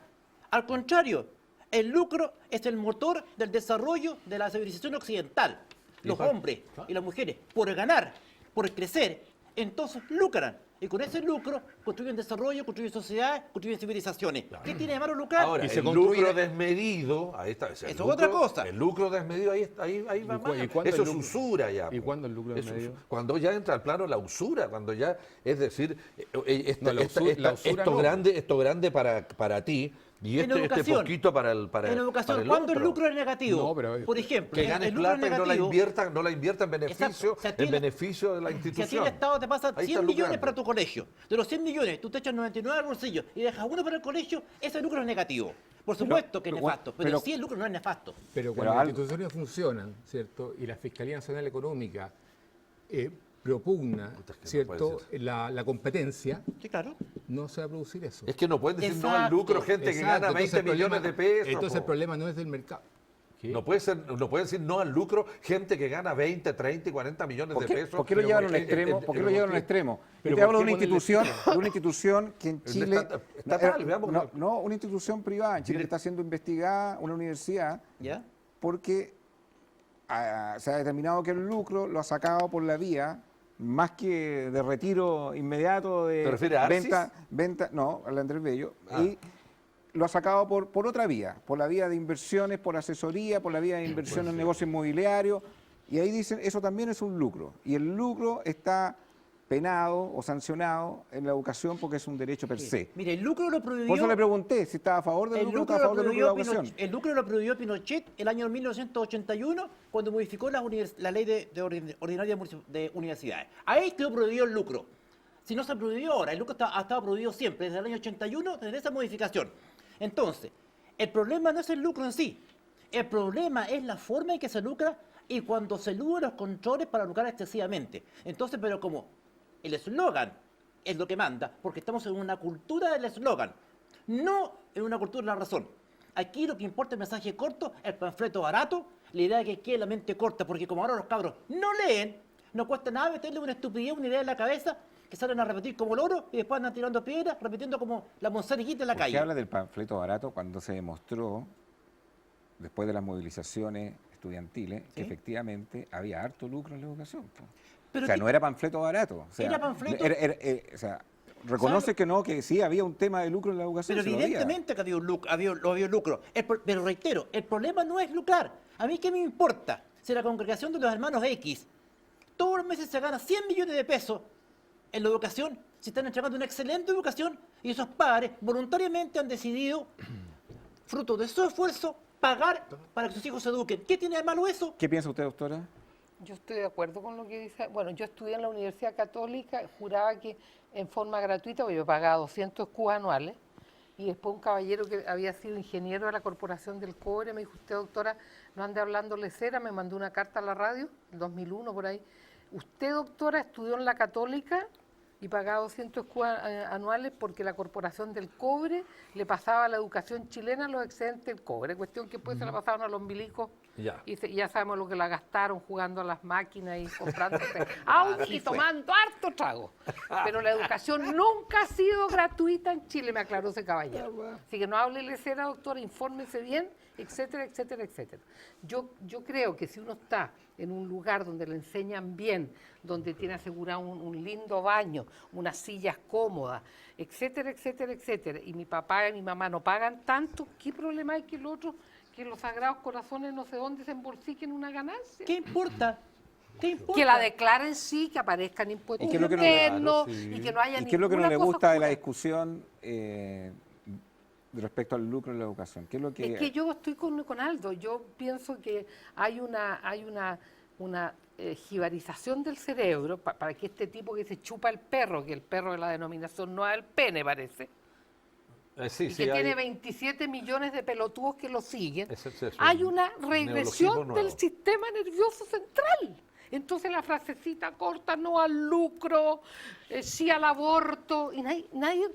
Al contrario, el lucro es el motor del desarrollo de la civilización occidental. Los hombres y las mujeres, por ganar, por crecer, entonces lucran. Y con ese lucro construyen desarrollo, construyen sociedades, construyen civilizaciones. ¿Qué tiene de malo lucrar? Ahora, Y se el construye- lucro desmedido, ahí está. Eso es otra cosa. El lucro desmedido, ahí va ¿Y cu- mal. y cuándo Eso el es lucro- usura ya. y pues. cuándo el lucro Eso es desmedido? Cuando ya entra al plano la usura, cuando ya, es decir, No, la usura esto no. grande para ti y En este educación. poquito para el En educación, para el ¿cuándo el otro. lucro es negativo? No, pero- Por ejemplo, Que ganes el lucro es plata y no la negativo. invierta en beneficio, Exacto. Si a ti en le- beneficio de la Si a ti institución. el Estado te pasa Ahí 100 estás millones lucrando. para tu colegio, de los 100 millones tú te echas 99 al bolsillo y dejas uno para el colegio, ese lucro es negativo. Por supuesto que es nefasto, pero sí el lucro no es nefasto. Pero Pero cuando las algo- instituciones funcionan, ¿cierto? Y la Fiscalía Nacional Económica propugna, Puta, es que no ¿cierto? puede la competencia, Sí, claro. no se va a producir eso. Es que no pueden decir no al Exacto. lucro gente que Exacto, gana entonces 20 el problema- millones de pesos. Entonces el po. problema no es del mercado. ¿Qué? No pueden decir no al lucro gente que gana 20, 30 y 40 millones ¿Por de qué, pesos. por qué lo Pero llevan a un porque- extremo? ¿Por qué lo llevan a un extremo? Yo pero te ¿por hablo de qué una ponerle institución que en Chile... estatal, veamos. No, una institución privada en Chile que está siendo investigada, una universidad, ¿Ya? porque se ha determinado que el lucro lo ha sacado por la vía más que de retiro inmediato de ¿Te refieres a Arcis? venta, no, al Andrés Bello, Ah. y lo ha sacado por otra vía, por la vía de inversiones, por asesoría, por la vía de inversión en negocios inmobiliarios, y ahí dicen, eso también es un lucro, y el lucro está penado o sancionado en la educación porque es un derecho per se. Mire, el lucro lo prohibió. Por eso le pregunté si estaba a favor del El lucro o lucro, estaba a lo favor del lucro de la prohibió educación. el lucro lo prohibió Pinochet el año 1981 cuando modificó la ley ordinaria de universidades. Ahí quedó prohibido el lucro. Si no se prohibió ahora, el lucro ha estado prohibido siempre, desde el año 81, desde esa modificación. Entonces, el problema no es el lucro en sí, el problema es la forma en que se lucra y cuando se eluden los controles para lucrar excesivamente. Entonces, pero como el eslogan es lo que manda, porque estamos en una cultura del eslogan, no en una cultura de la razón. Aquí lo que importa es el mensaje corto, el panfleto barato, la idea que quede la mente corta, porque como ahora los cabros no leen, no cuesta nada meterle una estupidez, una idea en la cabeza, que salen a repetir como loro y después andan tirando piedras, repitiendo como la monserguita en la ¿Por qué calle. habla del panfleto barato cuando se demostró, después de las movilizaciones estudiantiles, que ¿Sí? efectivamente había harto lucro en la educación? Po? Pero O sea, que- no era panfleto barato. O sea, Era panfleto. o sea, reconoce que no, que sí había un tema de lucro en la educación. Pero sí lo había. evidentemente que había un lucro. Pero reitero, el problema no es lucrar. A mí qué me importa si la congregación de los hermanos X todos los meses se gana 100 millones de pesos en la educación, si están entregando una excelente educación y esos padres voluntariamente han decidido, fruto de su esfuerzo, pagar para que sus hijos se eduquen. ¿Qué tiene de malo eso? ¿Qué piensa usted, doctora? Yo estoy de acuerdo con lo que dice. Bueno, yo estudié en la Universidad Católica, juraba que en forma gratuita, porque yo pagaba 200 cubas anuales, y después un caballero que había sido ingeniero de la Corporación del Cobre me dijo, usted, doctora, no ande hablándole cera, me mandó una carta a la radio, en 2001 por ahí. Usted, doctora, estudió en la Católica y pagaba 200 escudos anuales porque la Corporación del Cobre le pasaba a la educación chilena los excedentes del cobre, cuestión que después se la pasaron a los milicos Ya. y ya sabemos lo que la gastaron jugando a las máquinas y comprándose Audi y tomando harto trago. Pero la educación nunca ha sido gratuita en Chile, me aclaró ese caballero. Así que no hable lecera, doctora, infórmese bien, etcétera, etcétera, etcétera. Yo creo que si uno está en un lugar donde le enseñan bien, donde tiene asegurado un lindo baño, unas sillas cómodas, etcétera, etcétera, etcétera, y mi papá y mi mamá no pagan tanto, ¿qué problema hay que el otro, que los Sagrados Corazones no sé dónde se embolsiquen una ganancia? ¿Qué importa? ¿Qué importa? Que la declaren sí, que aparezcan impuestos ¿Y qué es lo que no- internos Claro, sí. y que no haya ¿Y qué es lo que no ninguna le cosa gusta de la oscura. discusión respecto al lucro en la educación? ¿Qué es lo que... Es que yo estoy con Aldo. Yo pienso que hay una jibarización del cerebro para que este tipo que se chupa el perro, que el perro de la denominación no es el pene, parece, Sí, y sí, que hay- tiene 27 millones de pelotudos que lo siguen, Ese es hay un una neologismo regresión nuevo. del sistema nervioso central. Entonces la frasecita corta, no al lucro, sí al aborto, y nadie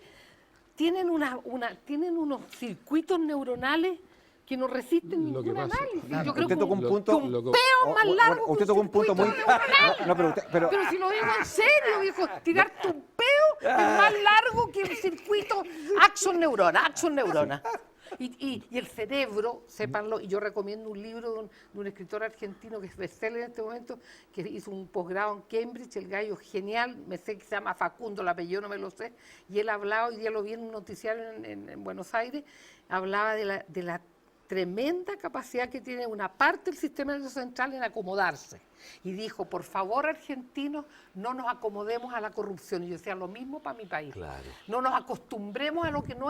tienen unos circuitos neuronales que no resisten Lo que ningún pasa- análisis. Claro, Yo creo usted que tocó un punto... que un Lo- peo más largo Usted que tocó un punto muy... circuito neuronal. No, pero... Pero si lo digo en serio, viejo, tirarte un peo es más largo que el circuito axon neurona. Y el cerebro, sépanlo, y yo recomiendo un libro de un escritor argentino que es bestseller en este momento, que hizo un posgrado en Cambridge, el gallo genial, me sé que se llama Facundo, el apellido no me lo sé, y él hablaba, hoy día lo vi en un noticiario en Buenos Aires, hablaba de la tremenda capacidad que tiene una parte del sistema nervioso central en acomodarse. Y dijo, por favor, argentinos, no nos acomodemos a la corrupción. Y yo decía, lo mismo para mi país. Claro. No nos acostumbremos a lo que no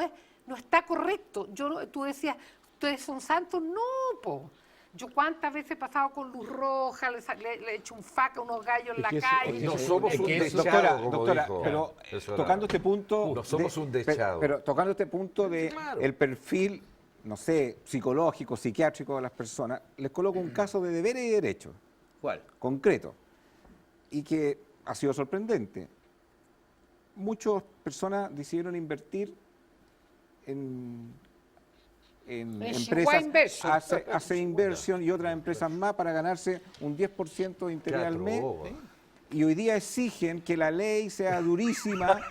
está correcto. Tú decías, ¿ustedes son santos? No, po. Yo cuántas veces he pasado con luz roja, le he hecho un faca a unos gallos en la que eso- calle. es No que somos es un que eso- dechado, como Doctora, dijo pero el señor tocando Álvaro. este punto... No somos un pe- dechado. Pero tocando este punto de Claro. el perfil, no sé, psicológico, psiquiátrico de las personas, les coloco un caso de deberes y derechos, ¿Cuál? concreto, y que ha sido sorprendente. Muchas personas decidieron invertir en Chihuahua empresas, Inversion. hace inversión y otras empresas más para ganarse un 10% de interés al mes. Teatro, Y hoy día exigen que la ley sea durísima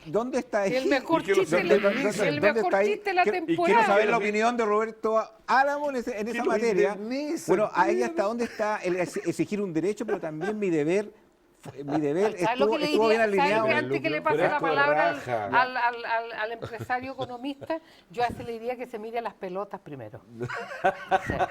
y ¿dónde está ahí? El mejor ¿Y qué lo- chiste, dónde- el dónde- mejor dónde está ahí? chiste de la Quiero- temporada. Quiero saber la opinión de Roberto Álamo en esa lo materia. indemniza, Bueno, ahí claro. hasta dónde está el exigir un derecho, pero también mi deber ¿Sabes lo que le estuvo bien diría? ¿Sabes alineado. que antes que le pase Pero la esto es palabra raja. al empresario economista, yo a ese le diría que se mire a las pelotas primero? O sea,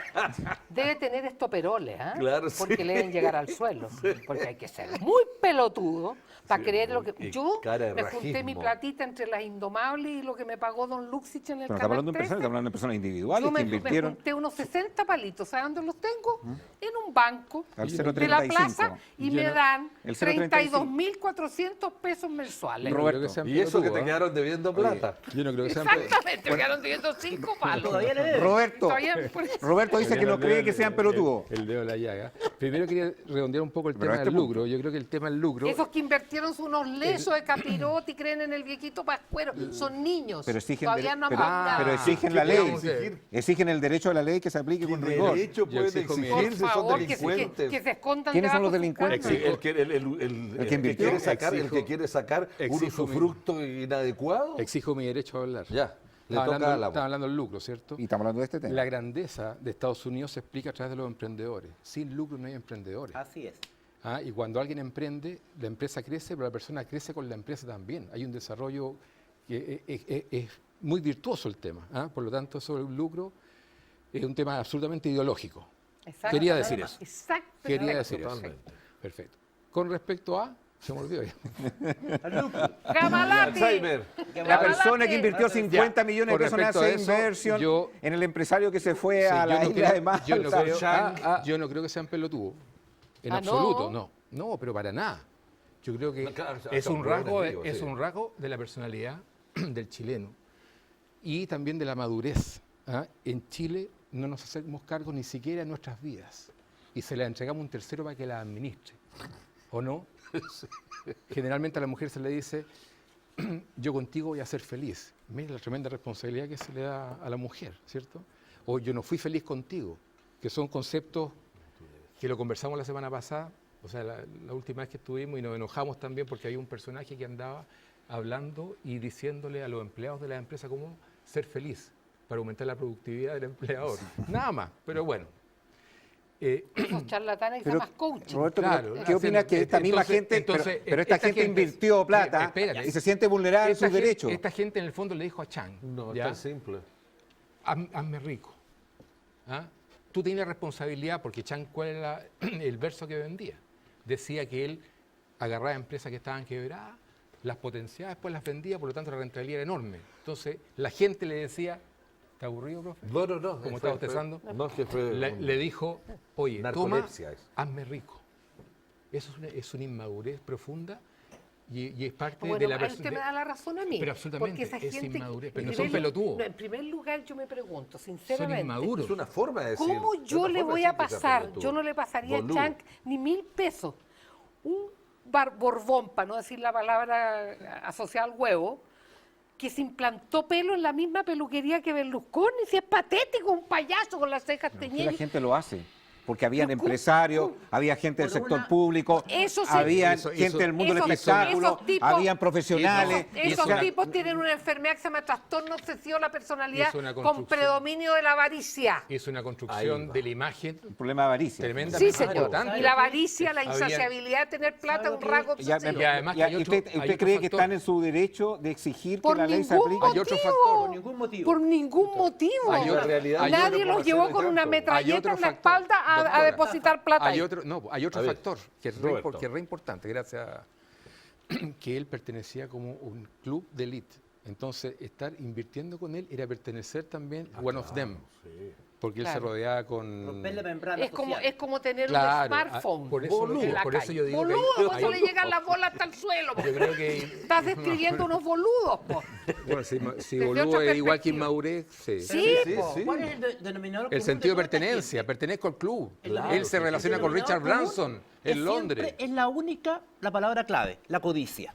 debe tener estoperoles, ¿ah? Claro, sí. Porque le deben llegar al suelo. Porque hay que ser muy pelotudo para creer lo que... y Yo cara de me junté mi rajismo. platita entre las indomables y lo que me pagó don Luxich en el Pero estamos canal hablando de 13. personas, estamos hablando de personas individuales Yo que me invirtieron junté unos 60 palitos, ¿sabes dónde los tengo? En un banco al de la 0,35. plaza y me dan El 0,35. 32.400 pesos mensuales. Yo no creo que sean Y eso que te pelotudos, ¿ah? quedaron debiendo plata. Yo no creo que sean pelotudos. Exactamente, me quedaron debiendo 5 palos. Todavía le debe. Roberto, Todavía, por eso. Roberto dice que no cree que sean pelotudos. El dedo en la llaga. Primero quería redondear un poco el Pero tema a este del punto. lucro. Yo creo que el tema del lucro... Esos que invirtieron son unos lesos de capirote y creen en el viejito pascuero. Son niños. Pero exigen, Todavía no han pero, madurado. pero exigen ¿Qué la ley. podemos exigir? Exigen el derecho a la ley que se aplique con rigor. Derecho Yo pueden exijo mi- exigir Por si son favor, que delincuentes. se escondan ¿Quiénes son los debajo de su delincuentes? cama. El que invirtió. quiere sacar, el Exijo- que quiere sacar un exijo mi- usufructo inadecuado. Exijo mi derecho a hablar. Ya, le Estaba toca a hablando, la estaba hablando del lucro, ¿cierto? Y estamos hablando de este tema. La grandeza de Estados Unidos se explica a través de los emprendedores. Sin lucro no hay emprendedores. Así es. ¿Ah? Y cuando alguien emprende, la empresa crece, pero la persona crece con la empresa también. Hay un desarrollo que es muy virtuoso el tema. ¿Ah? Por lo tanto, eso del lucro es un tema absolutamente ideológico. Exacto. Quería decir eso. Exacto. Quería decir eso. Totalmente. Perfecto. Con respecto a... Se me olvidó ya. Al lucro. Gamalati. Alzheimer. La persona que invirtió Ya. 50 millones de Con pesos en respecto a hacer eso, inversión yo- en el empresario que se fue Sí, a la yo no isla creo- de Malta. yo no creo- Ah, Yo no creo que sean pelotudos. En Ah, absoluto, ¿no? no. No, pero para nada. Yo creo que No, claro, es son un rasgo, buenos, digo, es sí. un rasgo de la personalidad del chileno y también de la madurez. ¿Ah? En Chile no nos hacemos cargo ni siquiera de nuestras vidas y se la entregamos a un tercero para que la administre. ¿O no? generalmente a la mujer se le dice, yo contigo voy a ser feliz. Mira la tremenda responsabilidad que se le da a la mujer, ¿cierto? O yo no fui feliz contigo, que son conceptos que lo conversamos la semana pasada, o sea, la última vez que estuvimos, y nos enojamos también porque había un personaje que andaba hablando y diciéndole a los empleados de la empresa cómo ser feliz para aumentar la productividad del empleador. Nada más, pero bueno. Esos charlatanes que se llaman coaching. Roberto, Claro, ¿qué opinas que esta misma gente, pero esta gente invirtió plata espérate, y se siente vulnerada en sus derechos? Esta gente en el fondo le dijo a Chang, No, es ¿ya? tan simple. Hazme rico. ¿Ah? Tú tienes responsabilidad, porque Chang, ¿cuál era el verso que vendía? Decía que él agarraba empresas que estaban quebradas, las potenciaba, después las vendía, por lo tanto la rentabilidad era enorme. Entonces la gente le decía, ¿está aburrido, profe? No. ¿Cómo fue- está bostezando? No, es que fue Le dijo, oye, toma, narcolepsia eso. hazme rico. Eso es una inmadurez profunda y es parte Bueno, de la ahí persona. usted me da la razón a mí. Pero absolutamente, porque esa es gente, inmadurez, en pero no primer son pelotudos. no, en primer lugar, yo me pregunto, Son sinceramente, inmaduros. Es una forma de decir. ¿cómo es yo una le forma de voy a decir que sea pasar? pelotudo. Yo no le pasaría Boludo. a Chang ni 1.000 pesos. Un borbón, para no decir la palabra asociada al huevo, que se implantó pelo en la misma peluquería que Berlusconi. Si es patético, un payaso con las cejas ¿Por qué teñidas. la gente lo hace? Porque habían Pero ¿cómo? empresarios, había gente del Por sector una- público, Eso sí. había Eso- gente del mundo del esos- espectáculo, esos tipos- habían profesionales. Esos O sea, tipos tienen una enfermedad que se llama trastorno obsesivo de la personalidad Es una con construcción. predominio de la avaricia. Es una Ahí construcción va. de la imagen un problema de avaricia. tremendamente Sí, señor. importante. Y la avaricia, la Había- insaciabilidad de tener plata es un rasgo Ya, obsesivo. Y además que hay otro- ¿Usted, hay usted otro cree que factor. están en su derecho de exigir Por que la ley se ningún aplique? Hay otro motivo. factor. Por ningún motivo. Por ningún motivo. Hay otra realidad, hay Nadie otro los llevó como con hacer una el Hay metralleta otro en la factor, espalda a doctora. depositar plata Hay ahí. otro, hay otro A ver, factor que es, Roberto. que es re importante, gracias a que él pertenecía como un club de élite. Entonces, estar invirtiendo con él era pertenecer también a one of them, porque él se Claro. rodeaba con... Romper la membrana Es como, social. es como tener Claro, un smartphone. por eso, en la por eso calle. yo digo que boludo, hay- por eso hay- le llegan las bolas hasta el suelo. po. Yo creo que... Estás describiendo unos boludos. po. Bueno, si Desde boludo otra es igual que perspectiva. inmadurez, sí. Sí, sí, po. sí. ¿Cuál es el denominador El común sentido de toda esta pertenencia, gente? pertenezco al club. Claro, Él se sí, relaciona El con denominador Richard común Branson es en Londres. siempre- Es la única, la palabra clave, la codicia.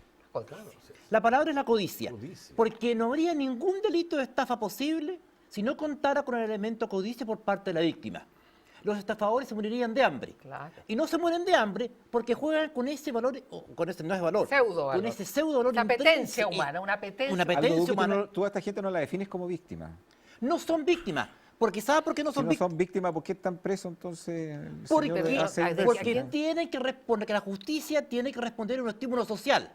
La palabra es la codicia, Codicia. porque no habría ningún delito de estafa posible si no contara con el elemento codicia por parte de la víctima. Los estafadores se morirían de hambre. Claro. Y no se mueren de hambre porque juegan con ese valor, o con ese no es valor, Pseudo valor. con ese pseudo valor. Una apetencia intrínseco. humana, una apetencia. Una Aldo apetencia Duque, humana. tú a esta gente no la defines como víctima. No son víctimas, porque ¿sabe por qué no Si son no víctimas? son víctimas, ¿por qué están presos entonces? el Porque, señor de hace el porque verso? tienen que responder, que la justicia tiene que responder a un estímulo social.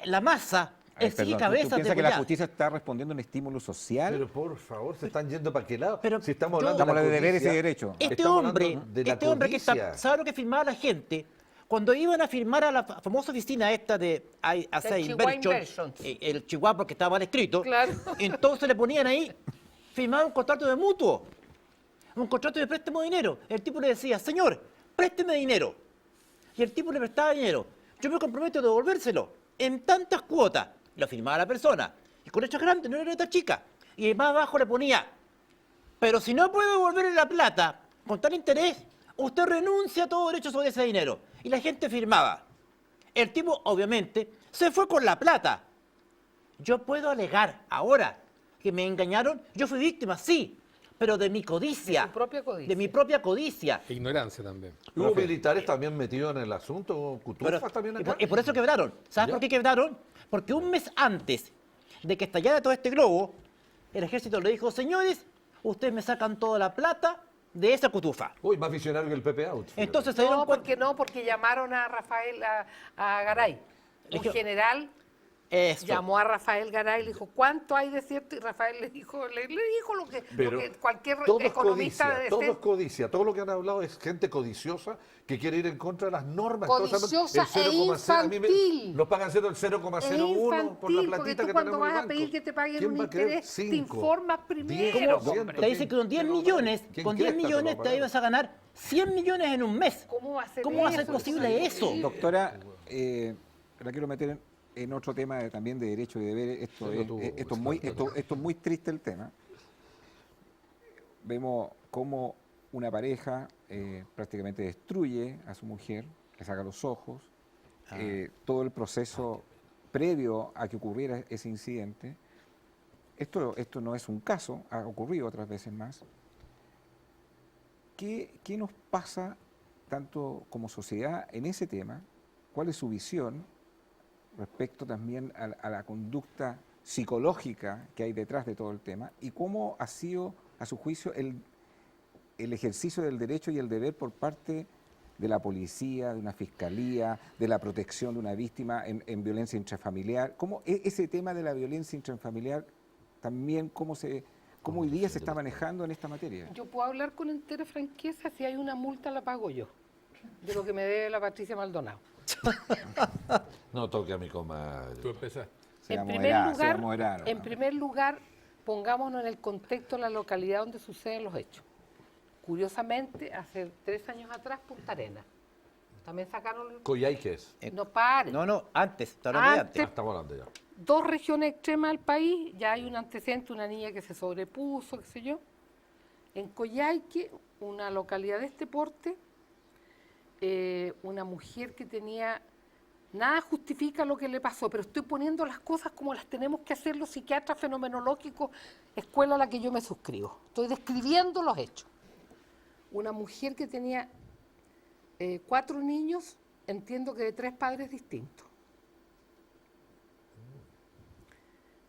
La masa Ay, exige perdón, ¿tú cabezas de piensas que la collado. justicia está respondiendo a un estímulo social? Pero por favor, se están yendo para qué lado. Pero si estamos yo- hablando Estamos de de la deberes y codicia, derechos. Este estamos hombre, hablando de la este hombre que está, codicia. ¿sabe lo que firmaba la gente? Cuando iban a firmar a la famosa oficina esta de Assay Chihuahua Inversion, Inversions. el Chihuahua porque estaba mal escrito, Claro. entonces le ponían ahí, firmaba un contrato de mutuo, un contrato de préstamo de dinero. El tipo le decía, señor, présteme dinero. Y el tipo le prestaba dinero. Yo me comprometo a devolvérselo en tantas cuotas. Lo firmaba la persona. Y con letras grandes, no era letra chica. Y más abajo le ponía, pero si no puede devolverle la plata con tal interés, usted renuncia a todo derecho sobre ese dinero. Y la gente firmaba. El tipo, obviamente, se fue con la plata. Yo puedo alegar ahora que me engañaron. Yo fui víctima, sí, pero de mi codicia. De su propia codicia. De mi propia codicia. Ignorancia también. Hubo militares también metidos en el asunto, Pero- Cutufas también y acá. por eso quebraron. ¿Sabes Ya. por qué quebraron? Porque un mes antes de que estallara todo este globo, el ejército le dijo, señores, ustedes me sacan toda la plata de esa cutufa. Uy, más visionario que el Pepe Out. fíjate. Entonces se dieron No, cuenta. porque no, porque llamaron a Rafael, a Garay. Es Un que- general Eso. llamó a Rafael Garay y le dijo, ¿cuánto hay de cierto? Y Rafael le dijo lo que cualquier todo es economista codicia, de todo es codicia. Todo lo que han hablado es gente codiciosa que quiere ir en contra de las normas. Codiciosa El 0,0 a mí infantil. nos pagan cero el 0,01 por la infantil, porque platita tú que cuando tenemos en vas el a banco. pedir que te paguen ¿Quién un va a querer interés, te 5? informas 10%, primero. ¿cómo? Te dicen que con 10 millones, ¿Quién con 10 cresta te lo va a millones te pagar? ibas a ganar 100 millones en un mes. ¿Cómo va a ser ¿Cómo va a ser eso? posible eso? Doctora, la quiero meter en otro tema también de derecho y deberes. Esto es muy triste el tema. Vemos cómo una pareja prácticamente destruye a su mujer, le saca los ojos, todo el proceso previo a que ocurriera ese incidente. Esto no es un caso, ha ocurrido otras veces más. ¿Qué nos pasa tanto como sociedad en ese tema? ¿Cuál es su visión respecto también a la conducta psicológica que hay detrás de todo el tema? ¿Y cómo ha sido, a su juicio, el ejercicio del derecho y el deber por parte de la policía, de una fiscalía, de la protección de una víctima en violencia intrafamiliar? ¿Cómo ese tema de la violencia intrafamiliar también, cómo hoy día se está manejando en esta materia? Yo puedo hablar con entera franqueza, si hay una multa la pago yo, de lo que me debe la Patricia Maldonado. No toque a mi comadre. Tú empezaste. En primer lugar, pongámonos en el contexto de la localidad donde suceden los hechos. Curiosamente, hace 3 años atrás, Punta Arenas. También sacaron... Coyhaiques. No paren. No, antes, está hablando de antes. Estamos hablando ya. 2 regiones extremas del país, ya hay un antecedente, una niña que se sobrepuso, qué sé yo. En Coyhaique, una localidad de este porte, una mujer que tenía... Nada justifica lo que le pasó, pero estoy poniendo las cosas como las tenemos que hacer los psiquiatras fenomenológicos, escuela a la que yo me suscribo. Estoy describiendo los hechos. Una mujer que tenía 4 niños, entiendo que de 3 padres distintos.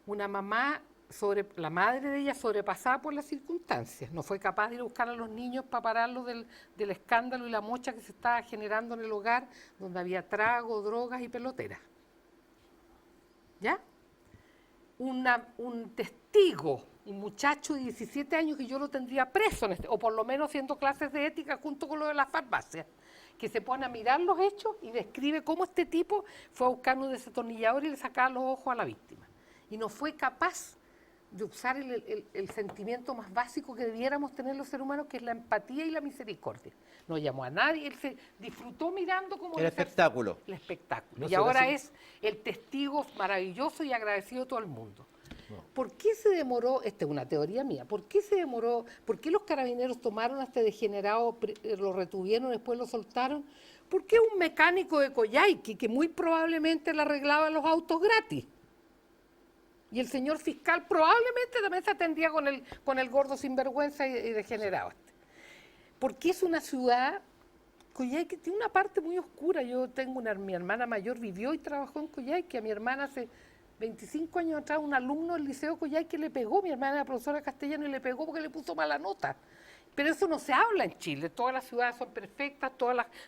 Una mamá, la madre de ella sobrepasada por las circunstancias, no fue capaz de ir a buscar a los niños para pararlos del escándalo y la mocha que se estaba generando en el hogar, donde había trago, drogas y peloteras. ¿Ya? Un testigo, un muchacho de 17 años que yo lo tendría preso, o por lo menos haciendo clases de ética junto con lo de las farmacias, que se pone a mirar los hechos y describe cómo este tipo fue a buscar un desatornillador y le sacaba los ojos a la víctima. Y no fue capaz de usar el sentimiento más básico que debiéramos tener los seres humanos, que es la empatía y la misericordia. No llamó a nadie, él se disfrutó mirando como... El espectáculo. El espectáculo. No Y será ahora así. es el testigo maravilloso y agradecido de todo el mundo. ¿Por qué se demoró? Esta es una teoría mía. ¿Por qué se demoró? ¿Por qué los carabineros tomaron a este degenerado, lo retuvieron y después lo soltaron? Porque un mecánico de Coyhaique que muy probablemente le arreglaba los autos gratis. Y el señor fiscal probablemente también se atendía con el gordo sinvergüenza y degenerado. Porque es una ciudad, Coyhaique tiene una parte muy oscura. Yo tengo mi hermana mayor vivió y trabajó en Coyhaique. A mi hermana hace 25 años atrás un alumno del Liceo Coyhaique le pegó. Mi hermana era profesora de castellano y le pegó porque le puso mala nota. Pero eso no se habla en Chile. Todas las ciudades son perfectas,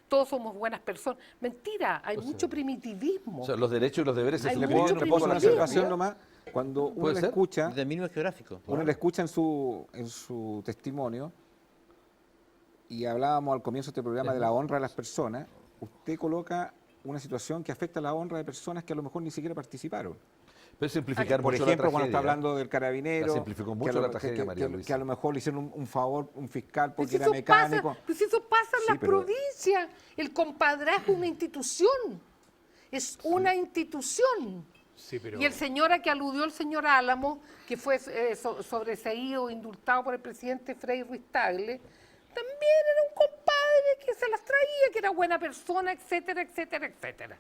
todos somos buenas personas. Mentira, hay mucho primitivismo. O sea, los derechos y los deberes se Hay ¿Le suprimen mucho puedo un hacer poco una la primitivismo. observación ciudadanía. nomás? Cuando uno ¿Puede le ser? escucha, Desde el mínimo geográfico. uno le escucha en su testimonio, y hablábamos al comienzo de este programa de la honra de las personas, usted coloca una situación que afecta a la honra de personas que a lo mejor ni siquiera participaron. Pero es simplificar Por mucho ejemplo, la cuando está tragedia. hablando del carabinero, La simplificó mucho que a lo- la tragedia, que- María que- Luisa. que a lo mejor le hicieron un favor, un fiscal Pues porque era eso mecánico. pasa, pues eso pasa en Sí, las pero- provincias. El compadrazgo es una institución. Es una institución. Sí, pero... Y el señor a que aludió el señor Álamo, que fue sobreseído, indultado por el presidente Frei Ruiz Tagle, también era un compadre que se las traía, que era buena persona, etcétera, etcétera, etcétera.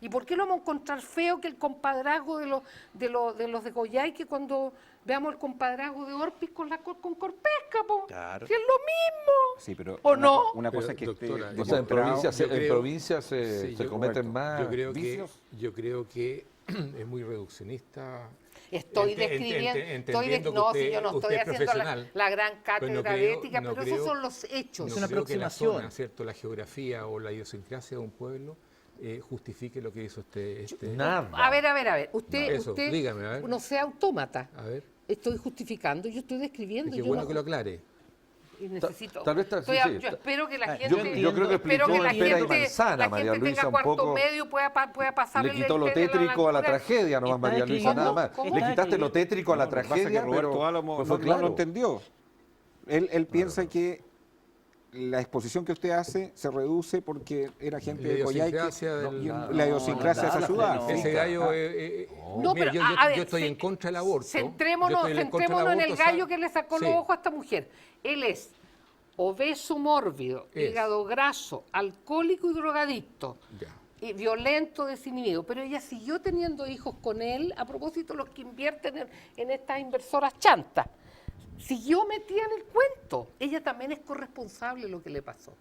¿Y por qué lo vamos a encontrar feo que el compadrazgo de los de Coyhaique cuando veamos el compadrazgo de Orpiz con Corpesca, po? Claro. Si es lo mismo. Sí, pero ¿O no? una Pero, cosa es que doctora, esté O sea, en demostrado- provincia, Yo se Sí, cometen Roberto, más yo creo que es muy reduccionista. Estoy Ente- describiendo, entendiendo que no, usted- si yo no usted estoy es haciendo profesional, la gran cátedra de creo- ética, no pero creo- esos son los hechos. No Es una creo que la aproximación. zona, ¿cierto? La geografía o la idiosincrasia de un pueblo justifique lo que hizo este... nada. A ver, usted, Eso, usted dígame, a ver. no sea autómata. A ver, Estoy justificando, yo estoy describiendo. qué yo bueno no- que lo aclare. y necesito. tal vez sí, Estoy sí, yo espero que la yo gente. yo creo que espero explicó que la en pera y gente, manzana, la María gente Luisa, tenga un cuarto poco. medio, pueda pasar Le quitó lo tétrico a la tragedia nomás, Está María Luisa, nada más. ¿Cómo? Le quitaste lo tétrico a la Lo que pasa es que tragedia, Roberto pero Álamo pues no, fue no lo claro. entendió. Él piensa que la exposición que usted hace se reduce porque era gente La de Coyhaique idiosincrasia del- y No, la idiosincrasia de esa no, ciudad. no. Sí. Ese gallo... No, mira, pero, a ver, yo estoy en contra del aborto. Centrémonos, Yo estoy en contra del centrémonos en el aborto, gallo ¿sabe? que le sacó Sí. los ojos a esta mujer. Él es obeso mórbido, Es. hígado graso, alcohólico y drogadicto. Ya. violento, desinhibido, pero ella siguió teniendo hijos con él, a propósito los que invierten en estas inversoras chantas. Siguió metida en el cuento. Ella también es corresponsable de lo que le pasó.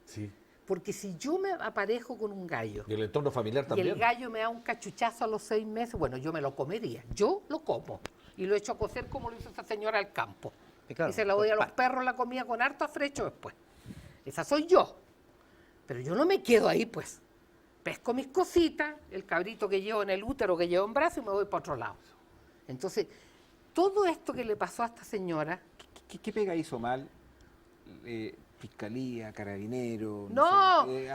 Sí. Porque si yo me aparejo con un gallo Y el entorno familiar y también. el gallo me da un cachuchazo a los 6 meses, bueno, yo me lo comería. Yo lo como. Y lo echo a cocer como lo hizo esa señora al campo. Y claro, y se la doy a los perros la comida con harto afrecho después. Esa soy yo. Pero yo no me quedo ahí, pues. Pesco mis cositas, el cabrito que llevo en el útero, que llevo en brazo y me voy para otro lado. Entonces, todo esto que le pasó a esta señora... ¿Qué pega hizo mal? Fiscalía, carabinero. No, sé,